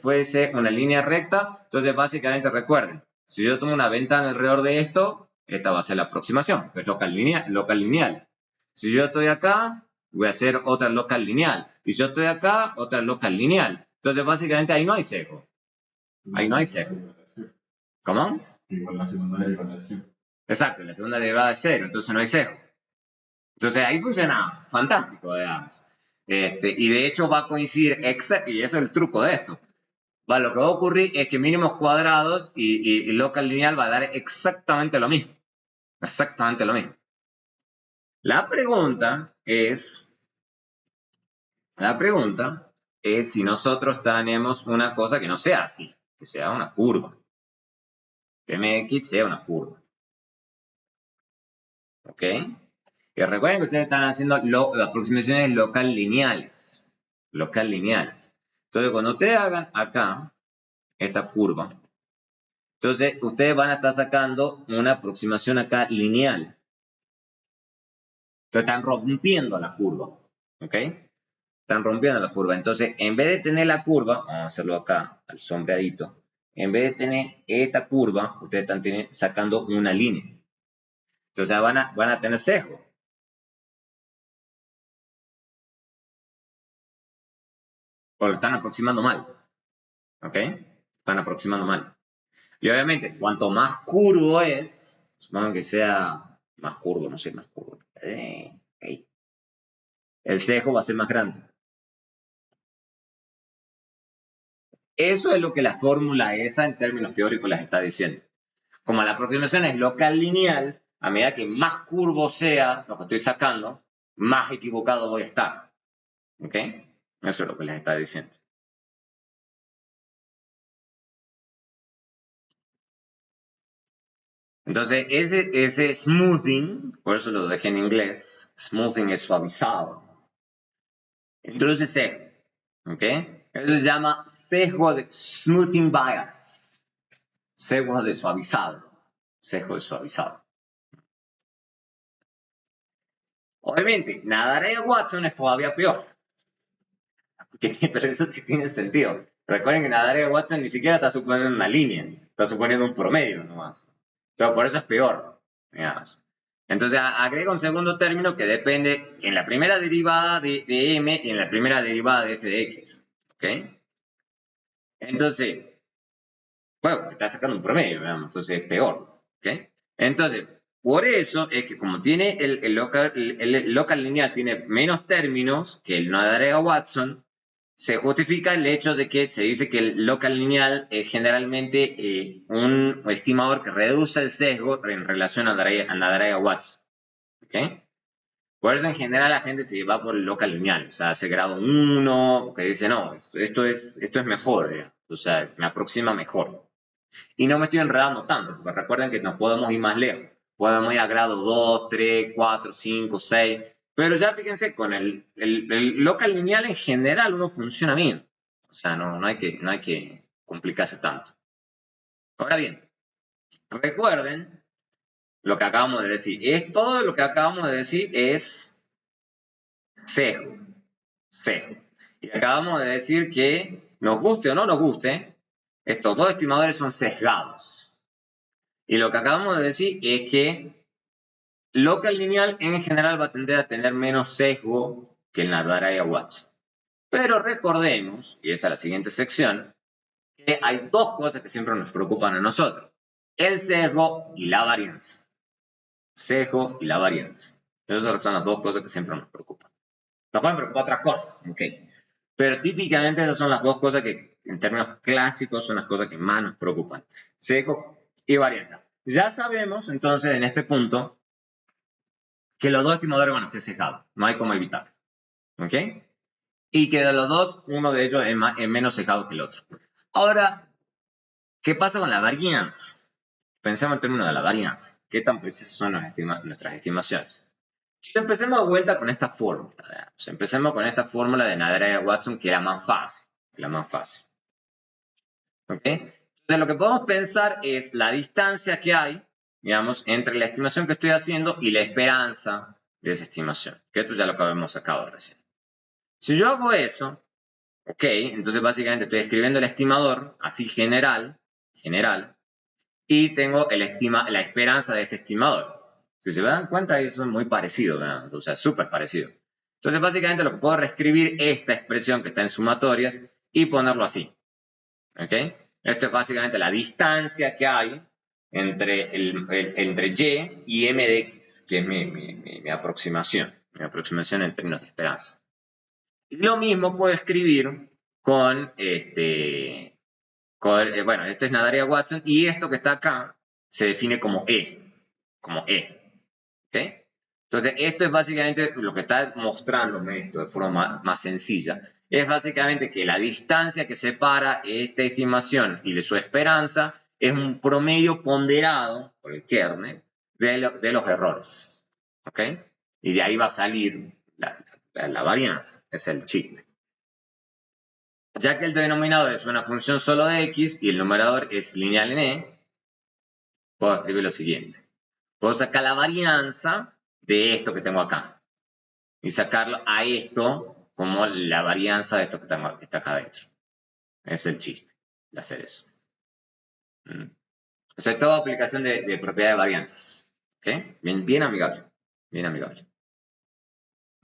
fuese una línea recta, entonces básicamente recuerden, si yo tomo una ventana alrededor de esto, esta va a ser la aproximación, que es local lineal. Si yo estoy acá, voy a hacer otra local lineal. Y si yo estoy acá, otra local lineal. Entonces básicamente ahí no hay sesgo. Ahí no hay sesgo. ¿Cómo? Igual la segunda derivación. Exacto, la segunda derivada es cero, entonces no hay sesgo. Entonces ahí funciona fantástico, digamos. Y de hecho va a coincidir, y eso es el truco de esto. Lo que va a ocurrir es que mínimos cuadrados y local lineal va a dar exactamente lo mismo. Exactamente lo mismo. La pregunta es si nosotros tenemos una cosa que no sea así, que sea una curva. Que mx sea una curva. ¿Ok? Y recuerden que ustedes están haciendo aproximaciones local lineales. Local lineales. Entonces, cuando ustedes hagan acá esta curva, entonces ustedes van a estar sacando una aproximación acá lineal. Entonces, están rompiendo la curva. ¿Ok? Están rompiendo la curva. Entonces, en vez de tener la curva, vamos a hacerlo acá, al sombreadito. En vez de tener esta curva, ustedes están sacando una línea. Entonces, van a tener sesgo. O lo están aproximando mal. ¿Ok? Están aproximando mal. Y obviamente, cuanto más curvo es, supongo que sea más curvo, no sé, más curvo. El sesgo va a ser más grande. Eso es lo que la fórmula esa en términos teóricos les está diciendo. Como la aproximación es local lineal, a medida que más curvo sea lo que estoy sacando, más equivocado voy a estar. ¿Ok? Eso es lo que les está diciendo. Entonces, ese smoothing, por eso lo dejé en inglés, smoothing es suavizado. Introduce sesgo. ¿Ok? Eso se llama sesgo de smoothing bias. Sesgo de suavizado. Sesgo de suavizado. Obviamente, nadar a Watson es todavía peor. Pero eso sí tiene sentido. Recuerden que nadar a Watson ni siquiera está suponiendo una línea. Está suponiendo un promedio nomás. Entonces, por eso es peor. Digamos. Entonces, agrega un segundo término que depende en la primera derivada de m y en la primera derivada de f de x. ¿Ok? Entonces, bueno, está sacando un promedio, digamos, entonces es peor. ¿Ok? Entonces, por eso es que como tiene el local lineal tiene menos términos que el Nadarega Watson, se justifica el hecho de que se dice que el local lineal es generalmente un estimador que reduce el sesgo en relación a Nadaraya Watts. ¿Okay? Por eso en general la gente se va por el local lineal, o sea, hace grado 1, que dice, no, esto es mejor, o sea, me aproxima mejor. Y no me estoy enredando tanto, porque recuerden que nos podemos ir más lejos. Podemos ir a grado 2, 3, 4, 5, 6. Pero ya fíjense, con el local lineal en general uno funciona bien. O sea, no hay que complicarse tanto. Ahora bien, recuerden lo que acabamos de decir. Todo lo que acabamos de decir es sesgo. Sesgo. Y acabamos de decir que, nos guste o no nos guste, estos dos estimadores son sesgados. Y lo que acabamos de decir es que local lineal en general va a tender a tener menos sesgo que el Nadaraya Watts. Pero recordemos, y esa es la siguiente sección, que hay dos cosas que siempre nos preocupan a nosotros. El sesgo y la varianza. Sesgo y la varianza. Esas son las dos cosas que siempre nos preocupan. Nos pueden preocupar otras cosas, ok. Pero típicamente esas son las dos cosas que, en términos clásicos, son las cosas que más nos preocupan. Sesgo y varianza. Ya sabemos, entonces, en este punto, que los dos estimadores van a ser sesgados. No hay cómo evitarlo. ¿Ok? Y que de los dos, uno de ellos es menos sesgado que el otro. Ahora, ¿qué pasa con la varianza? Pensemos en términos de la varianza. ¿Qué tan precisas son nuestras estimaciones? Empecemos de vuelta con esta fórmula. Empecemos con esta fórmula de Nadaraya-Watson, que es la más fácil. ¿Ok? Entonces, lo que podemos pensar es la distancia que hay, digamos, entre la estimación que estoy haciendo y la esperanza de esa estimación. Que esto ya lo habíamos sacado recién. Si yo hago eso, ok, entonces básicamente estoy escribiendo el estimador, así general, y tengo la esperanza de ese estimador. Si se dan cuenta, eso es muy parecido, ¿verdad? O sea, súper parecido. Entonces, básicamente lo que puedo reescribir esta expresión que está en sumatorias y ponerlo así. ¿Ok? Esto es básicamente la distancia que hay entre y m de x, que es mi aproximación en términos de esperanza. Y lo mismo puedo escribir con bueno, esto es Nadaraya Watson y esto que está acá se define como E. ¿Ok? Entonces, esto es básicamente lo que está mostrándome esto de forma más sencilla. Es básicamente que la distancia que separa esta estimación y de su esperanza es un promedio ponderado por el kernel de los errores. ¿Ok? Y de ahí va a salir la varianza. Es el chiste. Ya que el denominador es una función solo de x y el numerador es lineal en e, puedo escribir lo siguiente. Puedo sacar la varianza de esto que tengo acá y sacarlo a esto como la varianza de esto que está acá adentro. Es el chiste de hacer eso. O sea, toda aplicación de propiedad de varianzas. ¿Ok? Bien amigable. Bien amigable.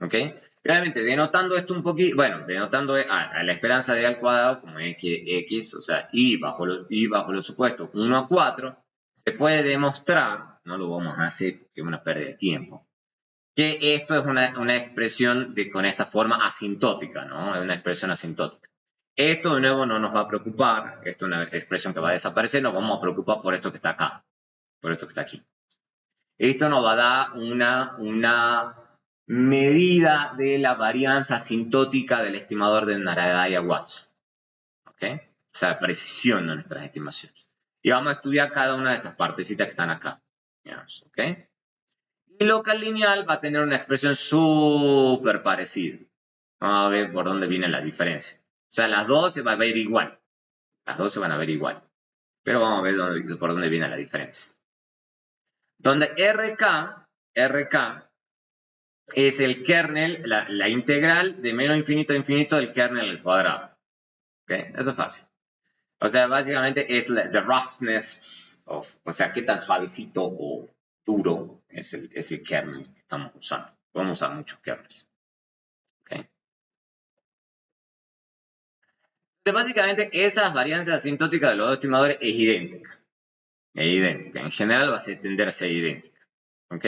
¿Ok? Realmente, denotando esto un poquito, bueno, denotando a la esperanza de al cuadrado como x, o sea, y bajo los supuestos 1 a 4, se puede demostrar, no lo vamos a hacer, que es una pérdida de tiempo, que esto es una expresión con esta forma asintótica, ¿no? Es una expresión asintótica. Esto, de nuevo, no nos va a preocupar, esto es una expresión que va a desaparecer, nos vamos a preocupar por esto que está acá, por esto que está aquí. Esto nos va a dar una medida de la varianza asintótica del estimador de Nadaraya Watts. ¿Ok? O sea, precisión de nuestras estimaciones. Y vamos a estudiar cada una de estas partecitas que están acá. Digamos, ¿ok? Y local lineal va a tener una expresión súper parecida. Vamos a ver por dónde viene la diferencia. O sea, las dos se van a ver igual. Las dos se van a ver igual. Pero vamos a ver por dónde viene la diferencia. Donde RK es el kernel, la integral de menos infinito a infinito del kernel al cuadrado. ¿Ok? Eso es fácil. O sea, básicamente es the roughness o sea, qué tan suavecito o duro es el kernel que estamos usando. Vamos a usar muchos kernels. ¿Ok? Entonces, básicamente, esas varianzas asintóticas de los dos estimadores es idéntica. Es idéntica. En general va a tender a ser idéntica. ¿Ok?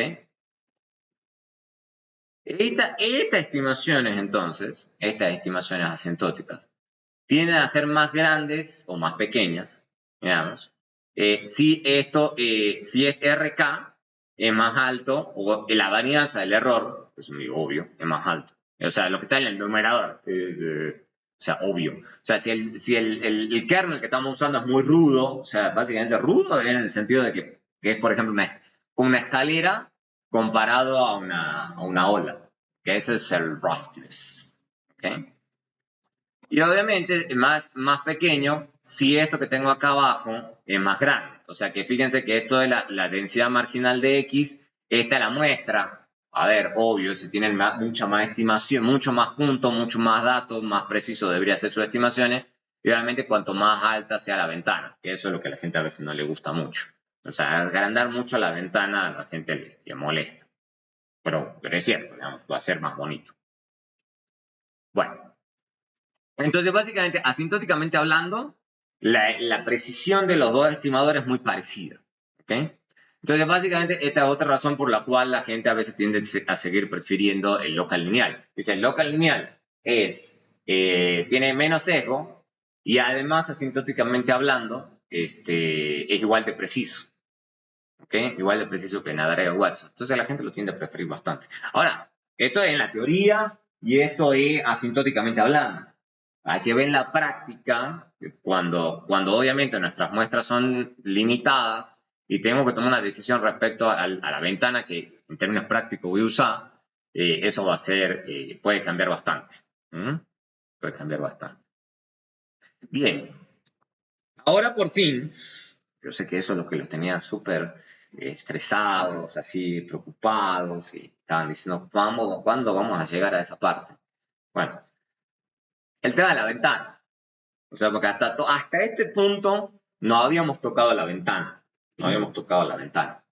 Estas estimaciones, entonces, estas estimaciones asintóticas, tienden a ser más grandes o más pequeñas, digamos, si es RK es más alto o la varianza del error, que es muy obvio, es más alto. O sea, lo que está en el numerador, o sea, obvio. O sea, si el kernel que estamos usando es muy rudo, o sea, básicamente rudo en el sentido de que es, por ejemplo, una escalera comparado a una ola, que ese es el roughness. ¿Okay? Y obviamente más pequeño si esto que tengo acá abajo es más grande. O sea que fíjense que esto de la densidad marginal de X, esta es la muestra. A ver, obvio, si tienen mucha más estimación, mucho más puntos, mucho más datos, más preciso debería ser sus estimaciones. Y obviamente cuanto más alta sea la ventana, que eso es lo que a la gente a veces no le gusta mucho. O sea, agrandar mucho la ventana a la gente le molesta. Pero es cierto, digamos, va a ser más bonito. Bueno, entonces básicamente, asintóticamente hablando, la precisión de los dos estimadores es muy parecida. ¿Okay? Entonces básicamente esta es otra razón por la cual la gente a veces tiende a seguir prefiriendo el local lineal. Dice, el local lineal tiene menos sesgo y además asintóticamente hablando es igual de preciso. ¿Okay? Igual de preciso que Nadarella-Watson. Entonces la gente lo tiende a preferir bastante. Ahora, esto es en la teoría y esto es asintóticamente hablando. Hay que ver en la práctica, cuando obviamente nuestras muestras son limitadas y tengo que tomar una decisión respecto a la ventana que en términos prácticos voy a usar, eso va a ser, puede cambiar bastante. Puede cambiar bastante. Bien, ahora por fin, yo sé que eso es lo que los tenía súper estresados, así preocupados y estaban diciendo, ¿cuándo vamos a llegar a esa parte? Bueno, el tema de la ventana. O sea, porque hasta este punto no habíamos tocado la ventana. No habíamos tocado la ventana.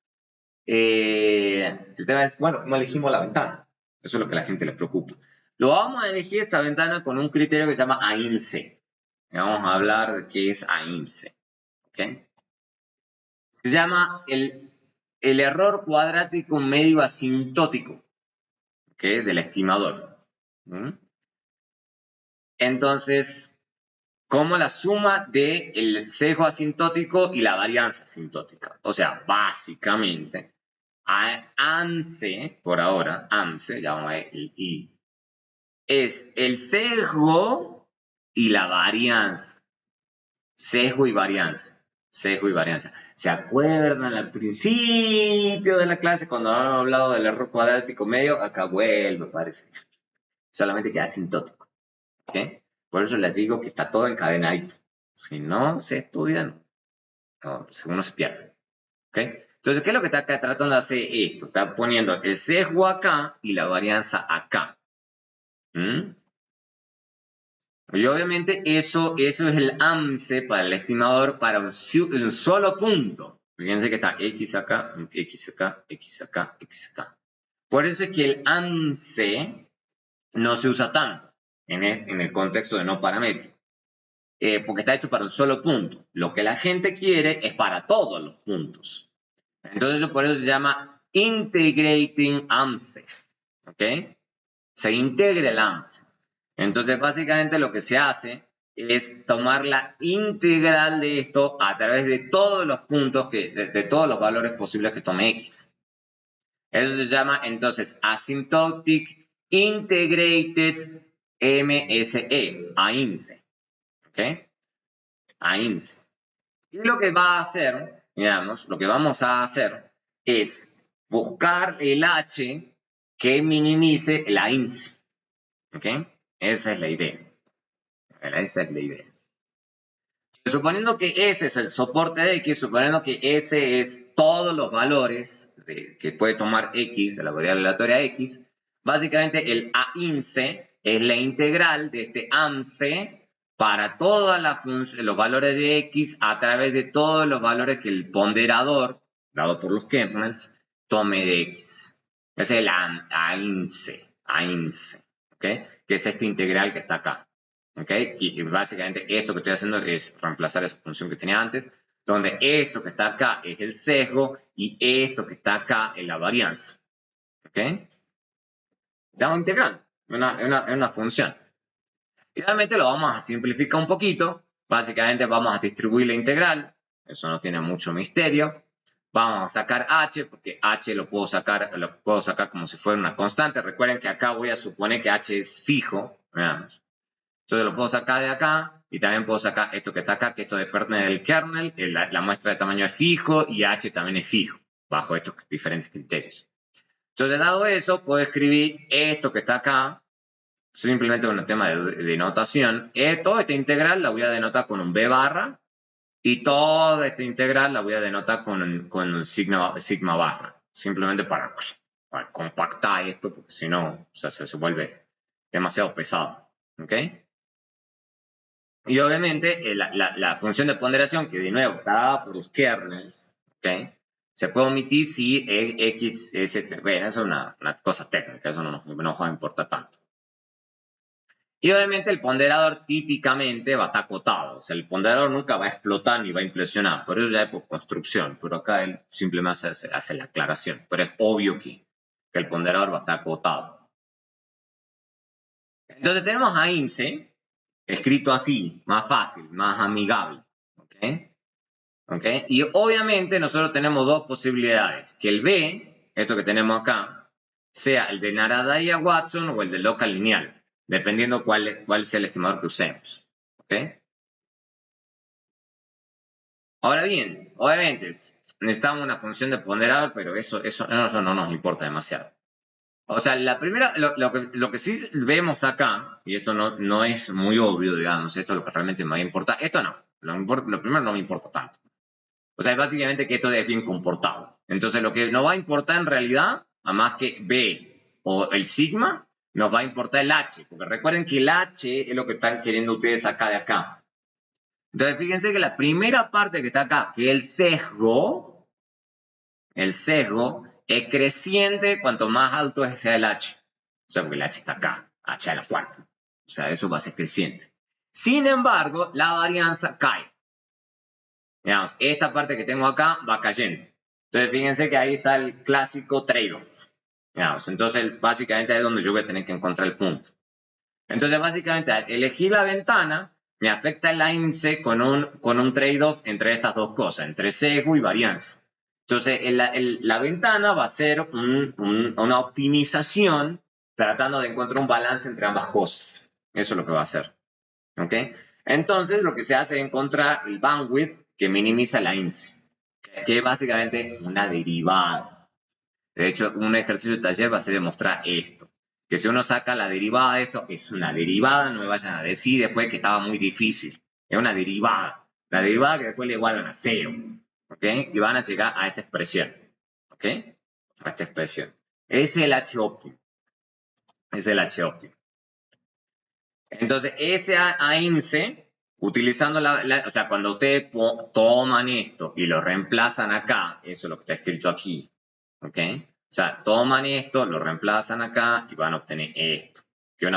El tema es, bueno, ¿cómo elegimos la ventana? Eso es lo que a la gente le preocupa. Lo vamos a elegir esa ventana con un criterio que se llama AIMSE. Vamos a hablar de qué es AIMSE. ¿Okay? Se llama el error cuadrático medio asintótico, ¿okay? Del estimador. Entonces, como la suma del sesgo asintótico y la varianza asintótica. O sea, básicamente, ANSE, por ahora, ANSE, ya vamos a ver el I, es el sesgo y la varianza. Sesgo y varianza. Sesgo y varianza. ¿Se acuerdan al principio de la clase cuando habíamos hablado del error cuadrático medio? Acá vuelve, parece. Solamente que asintótico. ¿Okay? Por eso les digo que está todo encadenadito. Si no se estudia, uno se pierde. ¿Okay? Entonces, ¿qué es lo que está acá tratando de hacer esto? Está poniendo el sesgo acá y la varianza acá. Y obviamente eso es el AMSE para el estimador para un solo punto. Fíjense que está X acá, X acá, X acá, X acá. Por eso es que el AMSE no se usa tanto en el contexto de no paramétrico. Porque está hecho para un solo punto. Lo que la gente quiere es para todos los puntos. Entonces, por eso se llama Integrating AMSE. ¿Ok? Se integra el AMSE. Entonces, básicamente lo que se hace es tomar la integral de esto a través de todos los puntos, de todos los valores posibles que tome X. Eso se llama entonces Asymptotic Integrated MSE, AIMSE. ¿Ok? AIMSE. Y lo que va a hacer, digamos, lo que vamos a hacer es buscar el H que minimice la IMSE. ¿Ok? Esa es la idea. Esa es la idea. Suponiendo que ese es el soporte de X, suponiendo que ese es todos los valores que puede tomar X, de la variable aleatoria X, básicamente el AIMSE es la integral de este AMSE para todos los valores de X a través de todos los valores que el ponderador, dado por los kernels, tome de X. Ese es el AIMSE, ¿okay? Que es esta integral que está acá. ¿Okay? Y básicamente esto que estoy haciendo es reemplazar esa función que tenía antes, donde esto que está acá es el sesgo y esto que está acá es la varianza. ¿Okay? Se llama integral, es una función. Y realmente lo vamos a simplificar un poquito. Básicamente vamos a distribuir la integral. Eso no tiene mucho misterio. Vamos a sacar h, porque h lo puedo sacar como si fuera una constante. Recuerden que acá voy a suponer que h es fijo. Veamos. Entonces lo puedo sacar de acá. Y también puedo sacar esto que está acá, que esto depende del kernel. La muestra de tamaño es fijo y h también es fijo, bajo estos diferentes criterios. Entonces, dado eso, puedo escribir esto que está acá. Simplemente un tema de notación. Toda esta integral la voy a denotar con un b barra. Y toda esta integral la voy a denotar con sigma barra. Simplemente para compactar esto, porque si no, o sea, se vuelve demasiado pesado. ¿Ok? Y obviamente la función de ponderación, que de nuevo está dada por los kernels, ¿ok? Se puede omitir si x es... Bueno, eso es una cosa técnica, eso no nos va a importar tanto. Y obviamente el ponderador típicamente va a estar acotado. O sea, el ponderador nunca va a explotar ni va a implosionar. Por eso ya es por construcción. Pero acá él simplemente hace la aclaración. Pero es obvio que el ponderador va a estar acotado. Entonces tenemos a IMSE, escrito así, más fácil, más amigable. ¿Ok? ¿Ok? Y obviamente nosotros tenemos dos posibilidades. Que el B, esto que tenemos acá, sea el de Naradaya-Watson o el de local lineal. Dependiendo cuál sea el estimador que usemos. ¿Ok? Ahora bien, obviamente necesitamos una función de ponderador, pero eso no nos importa demasiado. O sea, lo que sí vemos acá, y esto no es muy obvio, digamos, esto es lo que realmente me va a importar. Esto no, lo primero no me importa tanto. O sea, básicamente que esto es bien comportado. Entonces, lo que nos va a importar en realidad, a más que B o el sigma, nos va a importar el H. Porque recuerden que el H es lo que están queriendo ustedes sacar de acá. Entonces, fíjense que la primera parte que está acá, que es el sesgo es creciente cuanto más alto sea el H. O sea, porque el H está acá, H a la cuarta. O sea, eso va a ser creciente. Sin embargo, la varianza cae. Digamos, esta parte que tengo acá va cayendo. Entonces, fíjense que ahí está el clásico trade-off. Entonces, básicamente ahí es donde yo voy a tener que encontrar el punto. Entonces, básicamente, al elegir la ventana, me afecta el índice con un trade-off entre estas dos cosas, entre sesgo y varianza. Entonces, la ventana va a ser una optimización tratando de encontrar un balance entre ambas cosas. Eso es lo que va a hacer. ¿Ok? Entonces, lo que se hace es encontrar el bandwidth que minimiza la índice, que es básicamente una derivada. De hecho, un ejercicio de taller va a ser demostrar esto. Que si uno saca la derivada de eso, es una derivada, no me vayan a decir después que estaba muy difícil. Es una derivada. La derivada que después le igualan a 0. ¿Ok? Y van a llegar a esta expresión. ¿Ok? A esta expresión. Ese es el H óptimo. Este es el H óptimo. Entonces, ese AIMSE, utilizando o sea, cuando ustedes toman esto y lo reemplazan acá, eso es lo que está escrito aquí. ¿Ok? O sea, toman esto, lo reemplazan acá y van a obtener esto. Que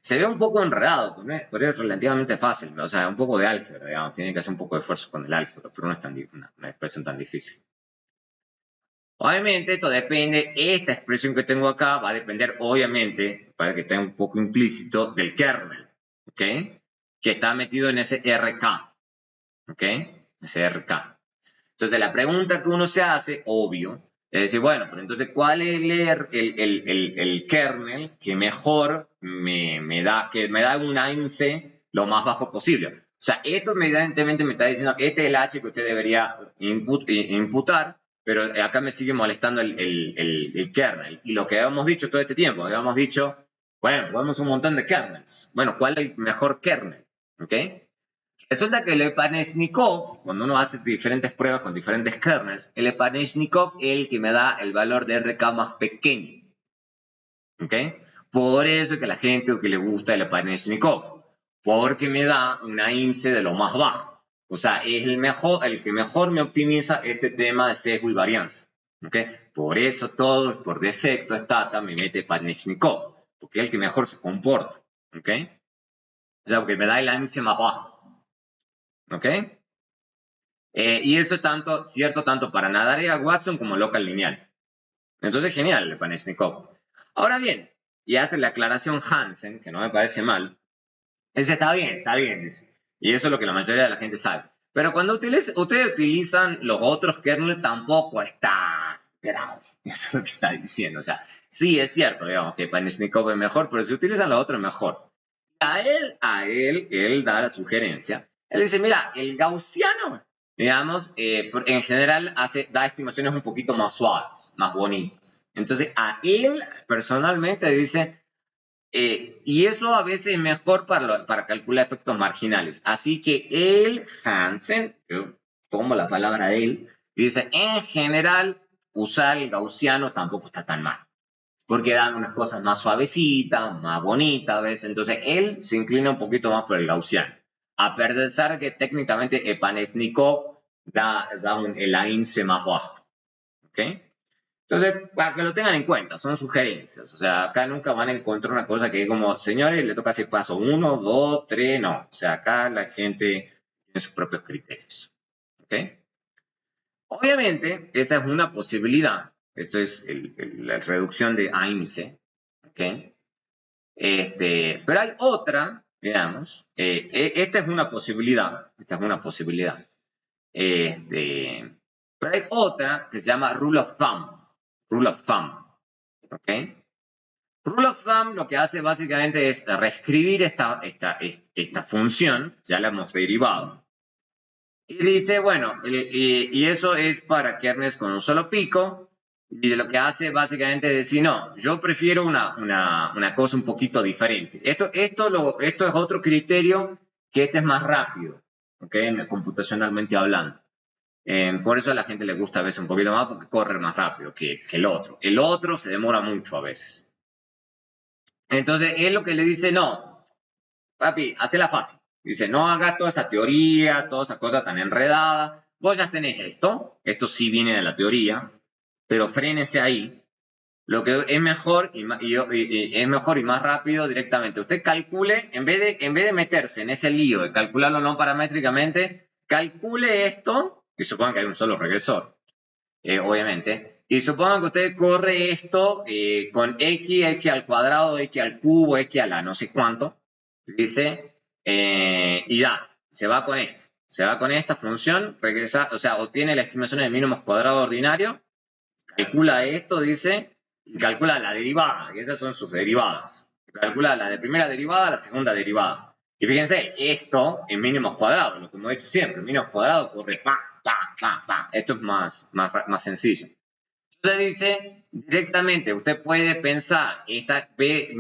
se ve un poco enredado, pero es relativamente fácil. O sea, un poco de álgebra, digamos. Tiene que hacer un poco de esfuerzo con el álgebra, pero no es una expresión tan difícil. Obviamente, esto depende, esta expresión que tengo acá va a depender, obviamente, para que tenga un poco implícito, del kernel, ¿ok? Que está metido en ese RK, ¿ok? Ese RK. Entonces, la pregunta que uno se hace, obvio, es decir, bueno, pero entonces, ¿cuál es el kernel que mejor me da un AIMSE lo más bajo posible? O sea, esto evidentemente me está diciendo, este es el H que usted debería imputar, pero acá me sigue molestando el kernel. Y lo que habíamos dicho todo este tiempo, habíamos dicho, bueno, tenemos un montón de kernels. Bueno, ¿cuál es el mejor kernel? ¿Ok? Resulta que el Epanechnikov, cuando uno hace diferentes pruebas con diferentes kernels, el Epanechnikov es el que me da el valor de RK más pequeño. ¿Ok? Por eso que a la gente que le gusta el Epanechnikov, porque me da una IMSE de lo más bajo. O sea, es el que mejor me optimiza este tema de sesgo y varianza. ¿Ok? Por eso todo, por defecto, Stata me mete Epanechnikov, porque es el que mejor se comporta. ¿Ok? O sea, porque me da el IMSE más bajo. ¿Ok? Y eso es cierto tanto para Nadaraya Watson como local lineal. Entonces, genial el Panechnikov. Ahora bien, y hace la aclaración Hansen, que no me parece mal, dice, está bien, dice. Y eso es lo que la mayoría de la gente sabe. Pero cuando ustedes utilizan los otros kernels, tampoco está grave. Eso es lo que está diciendo. O sea, sí es cierto, digamos, que Panechnikov es mejor, pero si utilizan los otros, mejor. Él da la sugerencia. Él dice, mira, el gaussiano, digamos, en general da estimaciones un poquito más suaves, más bonitas. Entonces, a él personalmente dice, y eso a veces es mejor para calcular efectos marginales. Así que él, Hansen, yo tomo la palabra de él, dice, en general, usar el gaussiano tampoco está tan mal. Porque dan unas cosas más suavecitas, más bonitas a veces. Entonces, él se inclina un poquito más por el gaussiano. A pesar de que técnicamente Panechnikov da el AIMSE más bajo. ¿Ok? Entonces, para que lo tengan en cuenta, son sugerencias. O sea, acá nunca van a encontrar una cosa que como, señores, le toca hacer paso 1, 2, 3, no. O sea, acá la gente tiene sus propios criterios. ¿Ok? Obviamente, esa es una posibilidad. Eso es la reducción de AIMSE. ¿Ok? Pero hay otra, digamos, esta es una posibilidad. Esta es una posibilidad. Pero hay otra que se llama Rule of Thumb. Rule of Thumb. ¿Ok? Rule of Thumb lo que hace básicamente es reescribir esta función, ya la hemos derivado. Y dice, bueno, y eso es para kernels con un solo pico, y lo que hace básicamente es decir, no, yo prefiero una cosa un poquito diferente. Esto es otro criterio, que este es más rápido, ¿ok? Computacionalmente hablando. Por eso a la gente le gusta a veces un poquito más, porque corre más rápido que el otro. El otro se demora mucho a veces. Entonces, él lo que le dice, no, papi, hacela fácil. Dice, no hagas toda esa teoría, toda esa cosa tan enredada. Vos ya tenés esto sí viene de la teoría, pero frénese ahí. Lo que es mejor es mejor y más rápido directamente. Usted calcule, en vez de meterse en ese lío de calcularlo no paramétricamente, calcule esto, y supongan que hay un solo regresor, obviamente, y supongan que usted corre esto con x al cuadrado, x al cubo, x a la no sé cuánto, dice, y se va con esto. Se va con esta función, regresa, o sea, obtiene la estimación de mínimos cuadrados ordinario, calcula esto, dice, y calcula la derivada, y esas son sus derivadas. Calcula la de primera derivada, la segunda derivada. Y fíjense, esto en mínimos cuadrados, lo que hemos hecho siempre, mínimos cuadrados corre pa, pa, pa, pa. Esto es más sencillo. Entonces dice, directamente, usted puede pensar esta B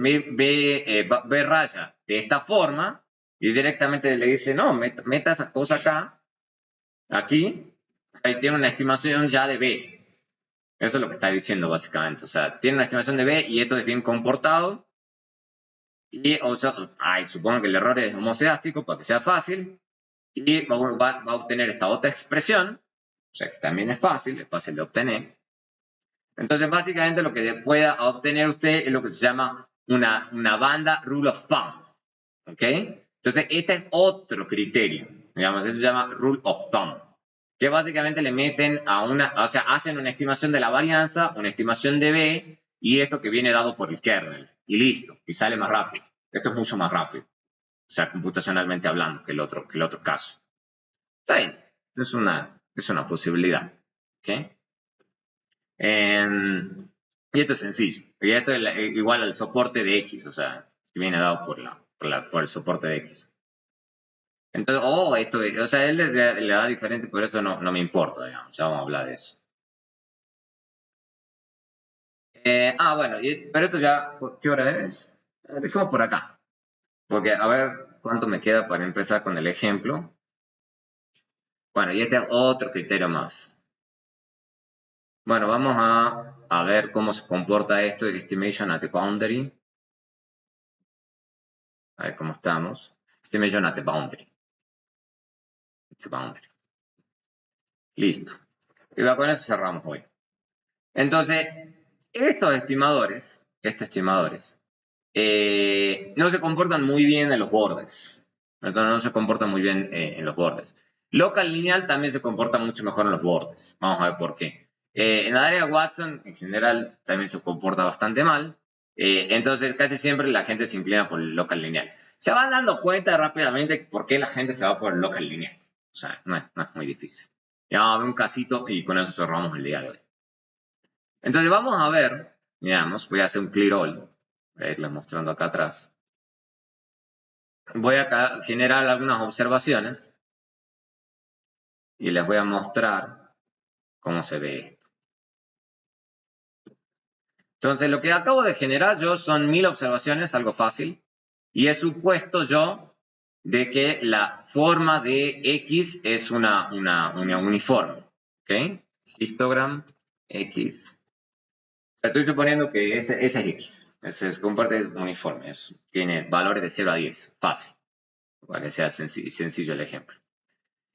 raya de esta forma, y directamente le dice, no, meta esa cosa acá, aquí, ahí tiene una estimación ya de B. Eso es lo que está diciendo básicamente. O sea, tiene una estimación de B y esto es bien comportado. Y supongo que el error es homocedástico para que sea fácil. Y va a obtener esta otra expresión. O sea, que también es fácil de obtener. Entonces, básicamente lo que pueda obtener usted es lo que se llama una banda rule of thumb. ¿Ok? Entonces, este es otro criterio. Digamos, esto se llama rule of thumb. Que básicamente le meten o sea, hacen una estimación de la varianza, una estimación de B, y esto que viene dado por el kernel. Y listo, y sale más rápido. Esto es mucho más rápido. O sea, computacionalmente hablando que el otro caso. Está bien. Es una posibilidad. ¿Ok? Y esto es sencillo. Y esto es igual al soporte de X, o sea, que viene dado por el soporte de X. Entonces, o sea, él le da diferente, pero eso no me importa, digamos, ya vamos a hablar de eso. Bueno, pero esto ya, ¿qué hora es? Dejemos por acá, porque a ver cuánto me queda para empezar con el ejemplo. Bueno, y este es otro criterio más. Bueno, vamos a ver cómo se comporta esto, estimation at the boundary. A ver cómo estamos. Estimation at the boundary. Listo. Y con eso cerramos hoy. Entonces, estos estimadores, no se comportan muy bien en los bordes. Entonces, no se comportan muy bien en los bordes. Local lineal también se comporta mucho mejor en los bordes. Vamos a ver por qué. En la área Watson, en general, también se comporta bastante mal. Entonces, casi siempre la gente se inclina por el local lineal. Se van dando cuenta rápidamente por qué la gente se va por el local lineal. O sea, no es muy difícil. Ya vamos a ver un casito y con eso cerramos el día de hoy. Entonces, vamos a ver, digamos, voy a hacer un clear all. Voy a irles mostrando acá atrás. Voy a generar algunas observaciones y les voy a mostrar cómo se ve esto. Entonces, lo que acabo de generar yo son 1000 observaciones, algo fácil, y he supuesto yo de que la forma de X es una uniforme. ¿Ok? Histogram X. O sea, estoy suponiendo que ese es X. Ese comparte uniforme. Tiene valores de 0 a 10. Fácil. Para que sea sencillo el ejemplo.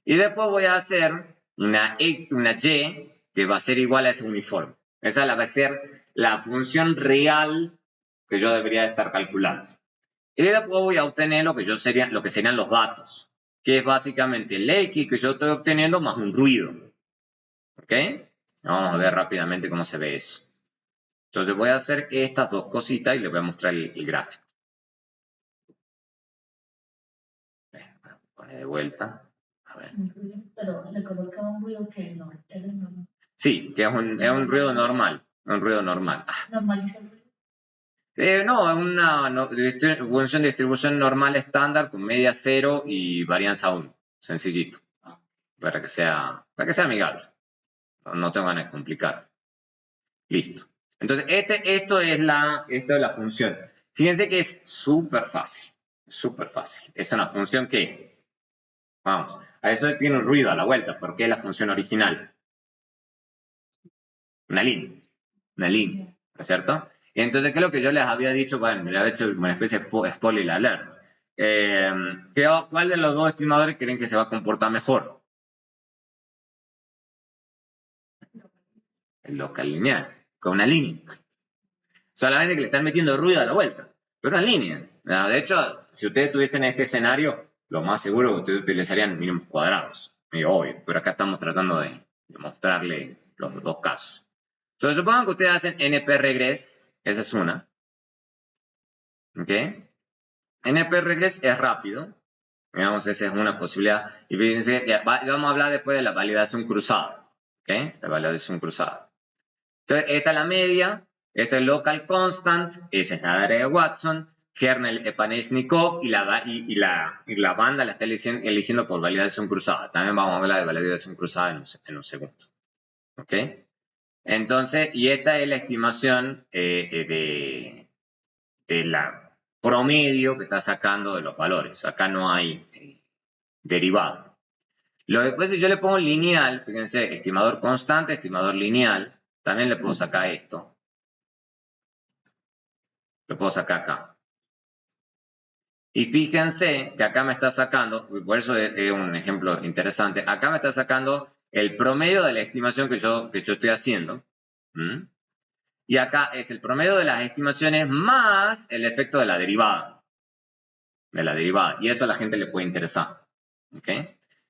Y después voy a hacer una Y que va a ser igual a ese uniforme. Esa va a ser la función real que yo debería estar calculando. Y después voy a obtener lo que serían los datos, que es básicamente el X que yo estoy obteniendo más un ruido. ¿Ok? Vamos a ver rápidamente cómo se ve eso. Entonces voy a hacer estas dos cositas y les voy a mostrar el gráfico. Voy a poner de vuelta. A ver. Pero le coloca un ruido que no. Sí, que es un ruido normal. Un ruido normal. Normal. No, es una función de distribución normal estándar con media 0 y varianza 1. Sencillito. Para que sea amigable. No tengo ganas de complicar. Listo. Entonces, esto es la función. Fíjense que es súper fácil. Súper fácil. Es una función que, vamos, a eso tiene un ruido a la vuelta, porque es la función original. Una línea. Una línea. ¿No es cierto? Y entonces, ¿qué es lo que yo les había dicho? Bueno, me lo había hecho una especie de spoiler alert. ¿Cuál de los dos estimadores creen que se va a comportar mejor? El local lineal. Con una línea. Solamente que le están metiendo ruido a la vuelta. Pero una línea. De hecho, si ustedes estuviesen en este escenario, lo más seguro que ustedes utilizarían mínimos cuadrados. Obvio, pero acá estamos tratando de mostrarle los dos casos. Entonces, supongan que ustedes hacen NP-regress. Esa es una. ¿Ok? NP-regress es rápido. Digamos, esa es una posibilidad. Y fíjense, vamos a hablar después de la validación cruzada. ¿Ok? La validación cruzada. Entonces, esta es la media. Esta es local constant. Esa es la área de Watson. Kernel Epanechnikov y la banda la está eligiendo por validación cruzada. También vamos a hablar de validación cruzada en un segundo. ¿Ok? Entonces, y esta es la estimación de la promedio que está sacando de los valores. Acá no hay derivado. Después, si yo le pongo lineal, fíjense, estimador constante, estimador lineal, también le puedo sacar esto. Lo puedo sacar acá. Y fíjense que acá me está sacando, por eso es un ejemplo interesante, acá me está sacando el promedio de la estimación que yo estoy haciendo. Y acá es el promedio de las estimaciones más el efecto de la derivada. Y eso a la gente le puede interesar. ¿Ok?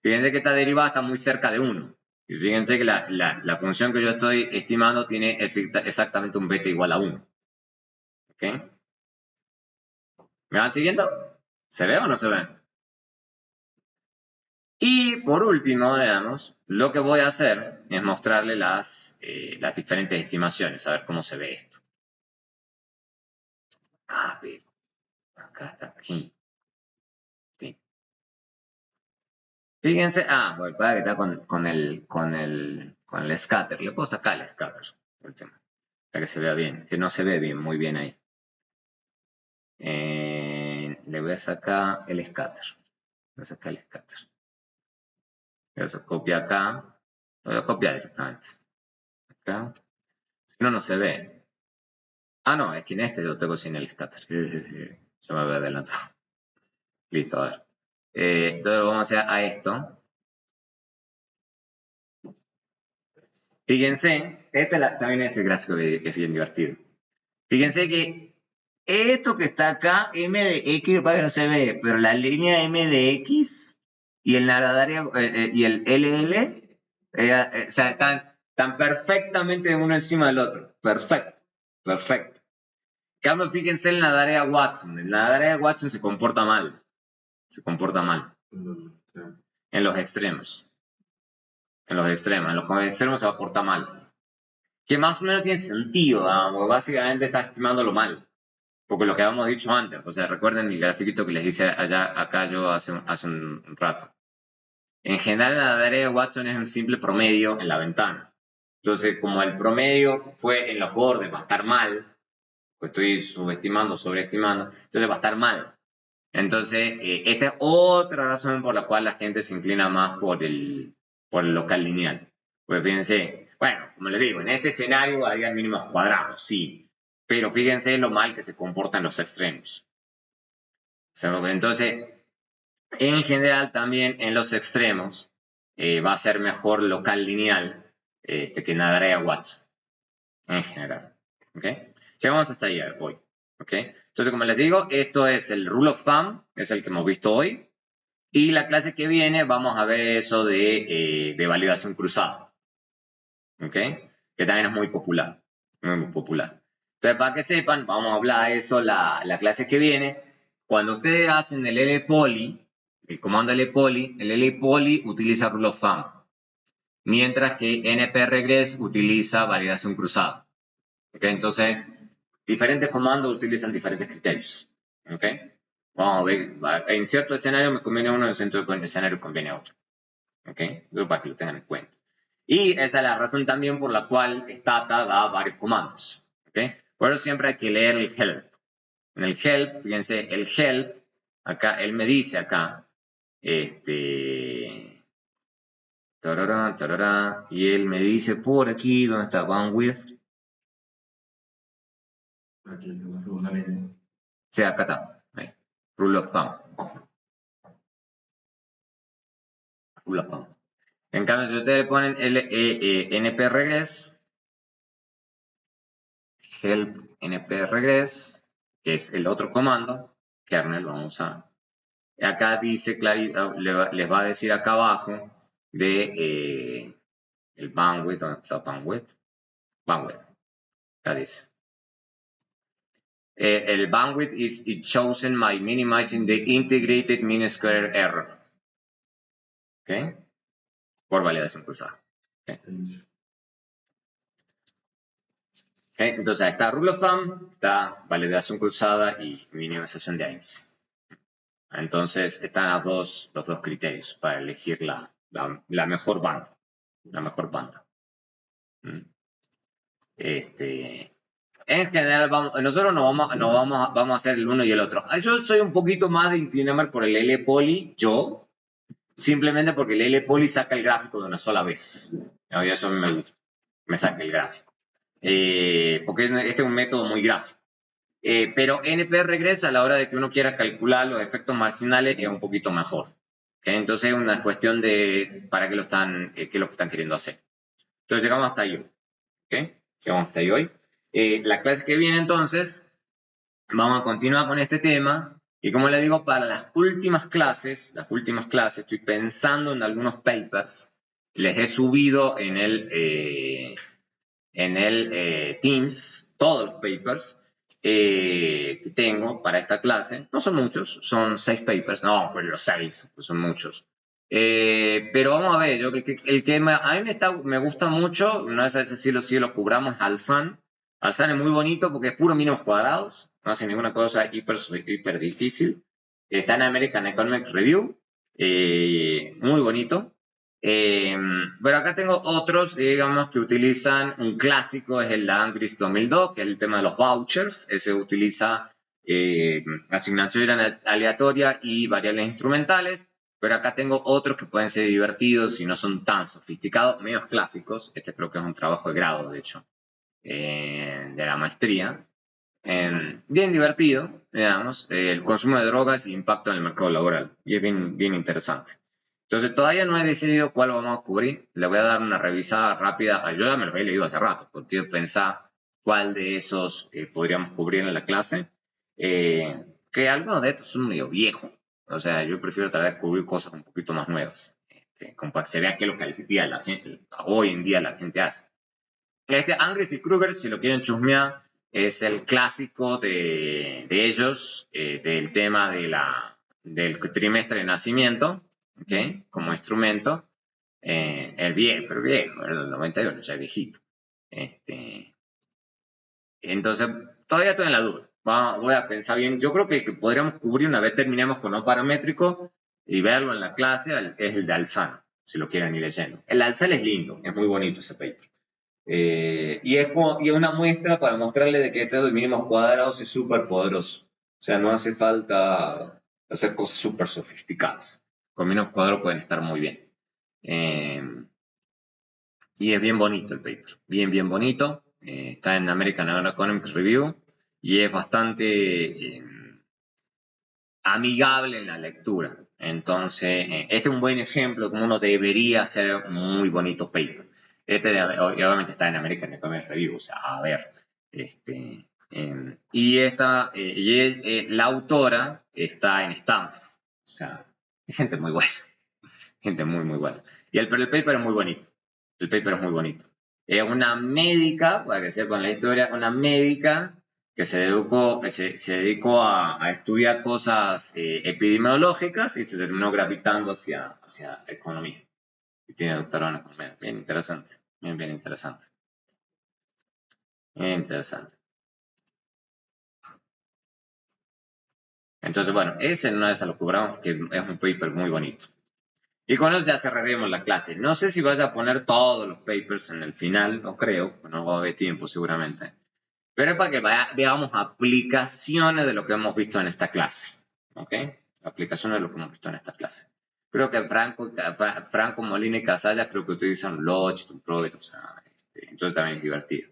Fíjense que esta derivada está muy cerca de 1. Y fíjense que la función que yo estoy estimando tiene exactamente un beta igual a 1. ¿Ok? ¿Me van siguiendo? ¿Se ve o no se ve? Y por último, veamos, lo que voy a hacer es mostrarle las diferentes estimaciones, a ver cómo se ve esto. Pero acá está aquí. Sí. Fíjense, bueno, para que está con el scatter. Le puedo sacar el scatter, por tema, para que se vea bien, que no se ve bien, muy bien ahí. Le voy a sacar el scatter. Voy a sacar el scatter. Eso copia acá. Lo voy a copiar directamente. Acá. Si no, no se ve. No, es que en este yo tengo sin el scatter. Yo me voy adelantado. Listo, a ver. Entonces vamos a hacer a esto. Fíjense, también este gráfico es bien divertido. Fíjense que esto que está acá, M de X, para que no se ve, pero la línea M de X y el naradario y el LL, o sea, están perfectamente uno encima del otro. Perfecto, perfecto. cambio, fíjense en la tarea Watson. En la tarea Watson se comporta mal. Se comporta mal. En los extremos. En los extremos. En los extremos se comporta mal. Que más o menos tiene sentido, ¿no? Básicamente está estimándolo mal. Porque lo que habíamos dicho antes, o sea, recuerden el grafiquito que les hice acá yo hace un rato. En general, la tarea de Watson es un simple promedio en la ventana. Entonces, como el promedio fue en los bordes, va a estar mal, pues estoy subestimando, sobreestimando, entonces va a estar mal. Entonces, esta es otra razón por la cual la gente se inclina más por el local lineal. Pues fíjense, bueno, como les digo, en este escenario harían mínimos cuadrados, sí, pero fíjense lo mal que se comportan los extremos. Entonces, en general también en los extremos va a ser mejor local lineal que Nadarea Watson, en general. ¿Okay? Llegamos hasta ahí hoy. ¿Okay? Entonces, como les digo, esto es el rule of thumb, es el que hemos visto hoy. Y la clase que viene vamos a ver eso de validación cruzada. ¿Okay? Que también es muy popular. Muy popular. Entonces, para que sepan, vamos a hablar de eso la clase que viene. Cuando ustedes hacen el LPoly, el comando LPoly, el LPoly utiliza rule of thumb. Mientras que npregress utiliza validación cruzada. ¿Okay? Entonces, diferentes comandos utilizan diferentes criterios. ¿Okay? Vamos a ver, en cierto escenario me conviene uno, en cierto escenario conviene otro. ¿Okay? Eso para que lo tengan en cuenta. Y esa es la razón también por la cual Stata da varios comandos. ¿Okay? Por eso siempre hay que leer el help. En el help, fíjense, el help, acá, él me dice acá, tarará, tarará, y él me dice por aquí, ¿dónde está bandwidth? Aquí en la segunda línea. Sí, acá está. Ahí. Rule of thumb. Rule of thumb. En cambio, si ustedes ponen npregress, help npregress, que es el otro comando, kernel vamos a... Acá dice, les va a decir acá abajo de el bandwidth, ¿dónde está bandwidth? Bandwidth, acá dice. El bandwidth is chosen by minimizing the integrated mean square error. ¿Ok? Por validación cruzada. ¿Okay? ¿Okay? Entonces, ahí está rule of thumb, está validación cruzada y minimización de AIMS. Entonces, están los dos criterios para elegir la mejor banda. La mejor banda. En general, nosotros no vamos a hacer el uno y el otro. Yo soy un poquito más de inclinarme por el LPoly, yo, simplemente porque el LPoly saca el gráfico de una sola vez. Y eso a mí me gusta, me saca el gráfico. Porque este es un método muy gráfico. Pero npregress a la hora de que uno quiera calcular los efectos marginales es un poquito mejor. ¿Okay? Entonces es una cuestión de para qué lo están, qué es lo que están queriendo hacer. Entonces llegamos hasta ahí. ¿Okay? Llegamos hasta ahí hoy. La clase que viene entonces, vamos a continuar con este tema. Y como les digo, para las últimas clases, estoy pensando en algunos papers. Les he subido en el Teams todos los papers que tengo para esta clase. No son muchos, son 6 papers. No, pues los 6, pues son muchos. Pero vamos a ver, yo el que a mí me gusta mucho, no es ese si lo cubramos, es Alsan. Alsan es muy bonito porque es puro mínimos cuadrados, no hace ninguna cosa hiper difícil. Está en American Economic Review, muy bonito. Pero acá tengo otros, digamos, que utilizan un clásico, es el Langris 2002, que es el tema de los vouchers. Ese utiliza asignación aleatoria y variables instrumentales. Pero acá tengo otros que pueden ser divertidos y no son tan sofisticados, menos clásicos. Este creo que es un trabajo de grado, de hecho, de la maestría. Bien divertido, digamos, el consumo de drogas y impacto en el mercado laboral. Y es bien interesante. Entonces, todavía no he decidido cuál vamos a cubrir. Le voy a dar una revisada rápida. Yo ya me lo he leído hace rato, porque yo pensaba cuál de esos podríamos cubrir en la clase. Que algunos de estos son medio viejos. O sea, yo prefiero tratar de cubrir cosas un poquito más nuevas. Como para que se vea qué es lo que hoy en día la gente hace. Angres y Kruger, si lo quieren chusmear, es el clásico de ellos, del tema del trimestre de nacimiento, ¿okay? Como instrumento. El viejo, pero viejo, el del 91, ya viejito. Entonces, todavía estoy en la duda. Voy a pensar bien. Yo creo que el que podríamos cubrir una vez terminemos con no paramétrico y verlo en la clase es el de Alzano, si lo quieren ir leyendo. El Alzano es lindo, es muy bonito ese paper. Y es una muestra para mostrarle de que este de mínimos cuadrados es súper poderoso. O sea, no hace falta hacer cosas súper sofisticadas. Con mínimos cuadrados pueden estar muy bien. Y es bien bonito el paper, bien bonito. Está en American Economics Review y es bastante amigable en la lectura. Entonces, este es un buen ejemplo de cómo uno debería hacer un muy bonito paper. Obviamente está en American Economics Review, o sea, a ver. La autora está en Stanford, o sea, gente muy buena, gente muy buena. Pero el paper es muy bonito. El paper es muy bonito. Es una médica, para que sepan la historia, una médica que se dedicó a estudiar cosas epidemiológicas y se terminó gravitando hacia economía. Y tiene doctorado en economía. Bien interesante. Bien interesante. Bien interesante. Entonces, bueno, ese no es a lo que cobramos, que es un paper muy bonito. Y con eso ya cerraremos la clase. No sé si vaya a poner todos los papers en el final, no creo, no va a haber tiempo seguramente. Pero es para que veamos aplicaciones de lo que hemos visto en esta clase. ¿Ok? Aplicaciones de lo que hemos visto en esta clase. Creo que Franco Molina y Casalla creo que utilizan Logit, un Provit, o sea, entonces también es divertido.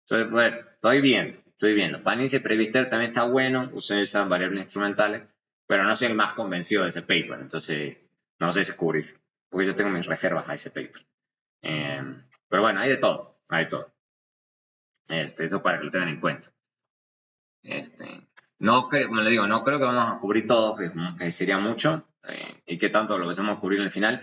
Entonces, bueno, estoy viendo. Panizzi y Previster también está bueno, usan esas variables instrumentales, pero no soy el más convencido de ese paper, entonces no sé si cubrir, porque yo tengo mis reservas a ese paper. Pero bueno, hay de todo. Eso para que lo tengan en cuenta. No creo, como le digo, no creo que vamos a cubrir todo, que sería mucho, y que tanto lo vamos a cubrir en el final.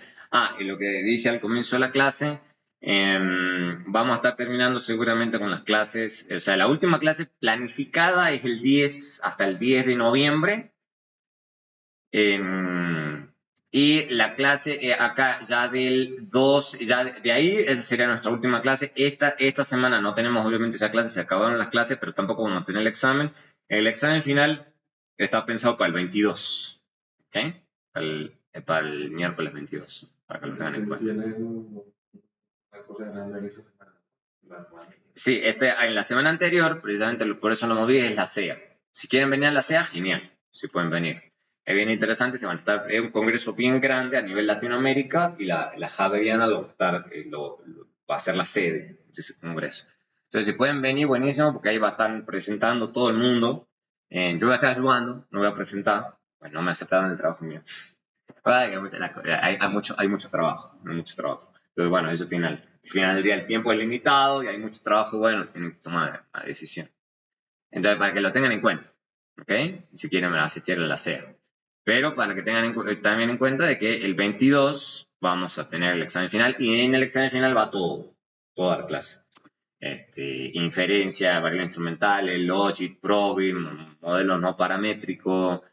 Y lo que dije al comienzo de la clase, vamos a estar terminando seguramente con las clases, o sea, la última clase planificada es hasta el 10 de noviembre. Y la clase acá ya del 2, ya de ahí, esa sería nuestra última clase. Esta semana no tenemos obviamente esa clase, se acabaron las clases, pero tampoco vamos a tener el examen. El examen final está pensado para el 22, ¿ok? Para el miércoles 22, para que lo tengan en cuenta. Una cosa grande en esa semana. Sí, en la semana anterior, precisamente por eso lo moví, es la CEA. Si quieren venir a la CEA, genial, si pueden venir. Es bien interesante, es un congreso bien grande a nivel Latinoamérica y la Javeriana va a ser la sede de ese congreso. Entonces, si pueden venir, buenísimo, porque ahí va a estar presentando todo el mundo. Yo voy a estar ayudando, no voy a presentar, pues no me aceptaron el trabajo mío. Hay mucho trabajo. Entonces, bueno, eso tiene al final del día el tiempo es limitado y hay mucho trabajo, bueno, tienen que tomar la decisión. Entonces, para que lo tengan en cuenta, ¿ok? Si quieren asistir a la CEA. Pero para que tengan también en cuenta de que el 22 vamos a tener el examen final y en el examen final va toda la clase. Inferencia, variables instrumentales, Logit, Probing, modelo no paramétrico,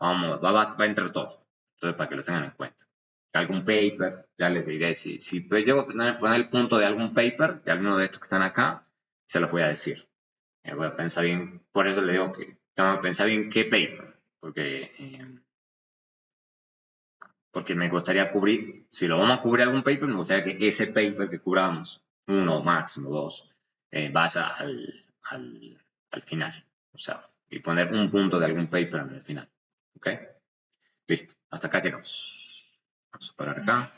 va a entrar todo. Entonces, para que lo tengan en cuenta. Algún paper, ya les diré, si llego a poner el punto de algún paper, de alguno de estos que están acá, se los voy a decir. Voy a pensar bien, por eso le digo que tengo que pensar bien qué paper, porque me gustaría cubrir, si lo vamos a cubrir algún paper, me gustaría que ese paper que cubramos, uno, máximo dos, vaya al final, o sea, y poner un punto de algún paper en el final, ¿ok? Listo, hasta acá llegamos. Vamos a parar acá.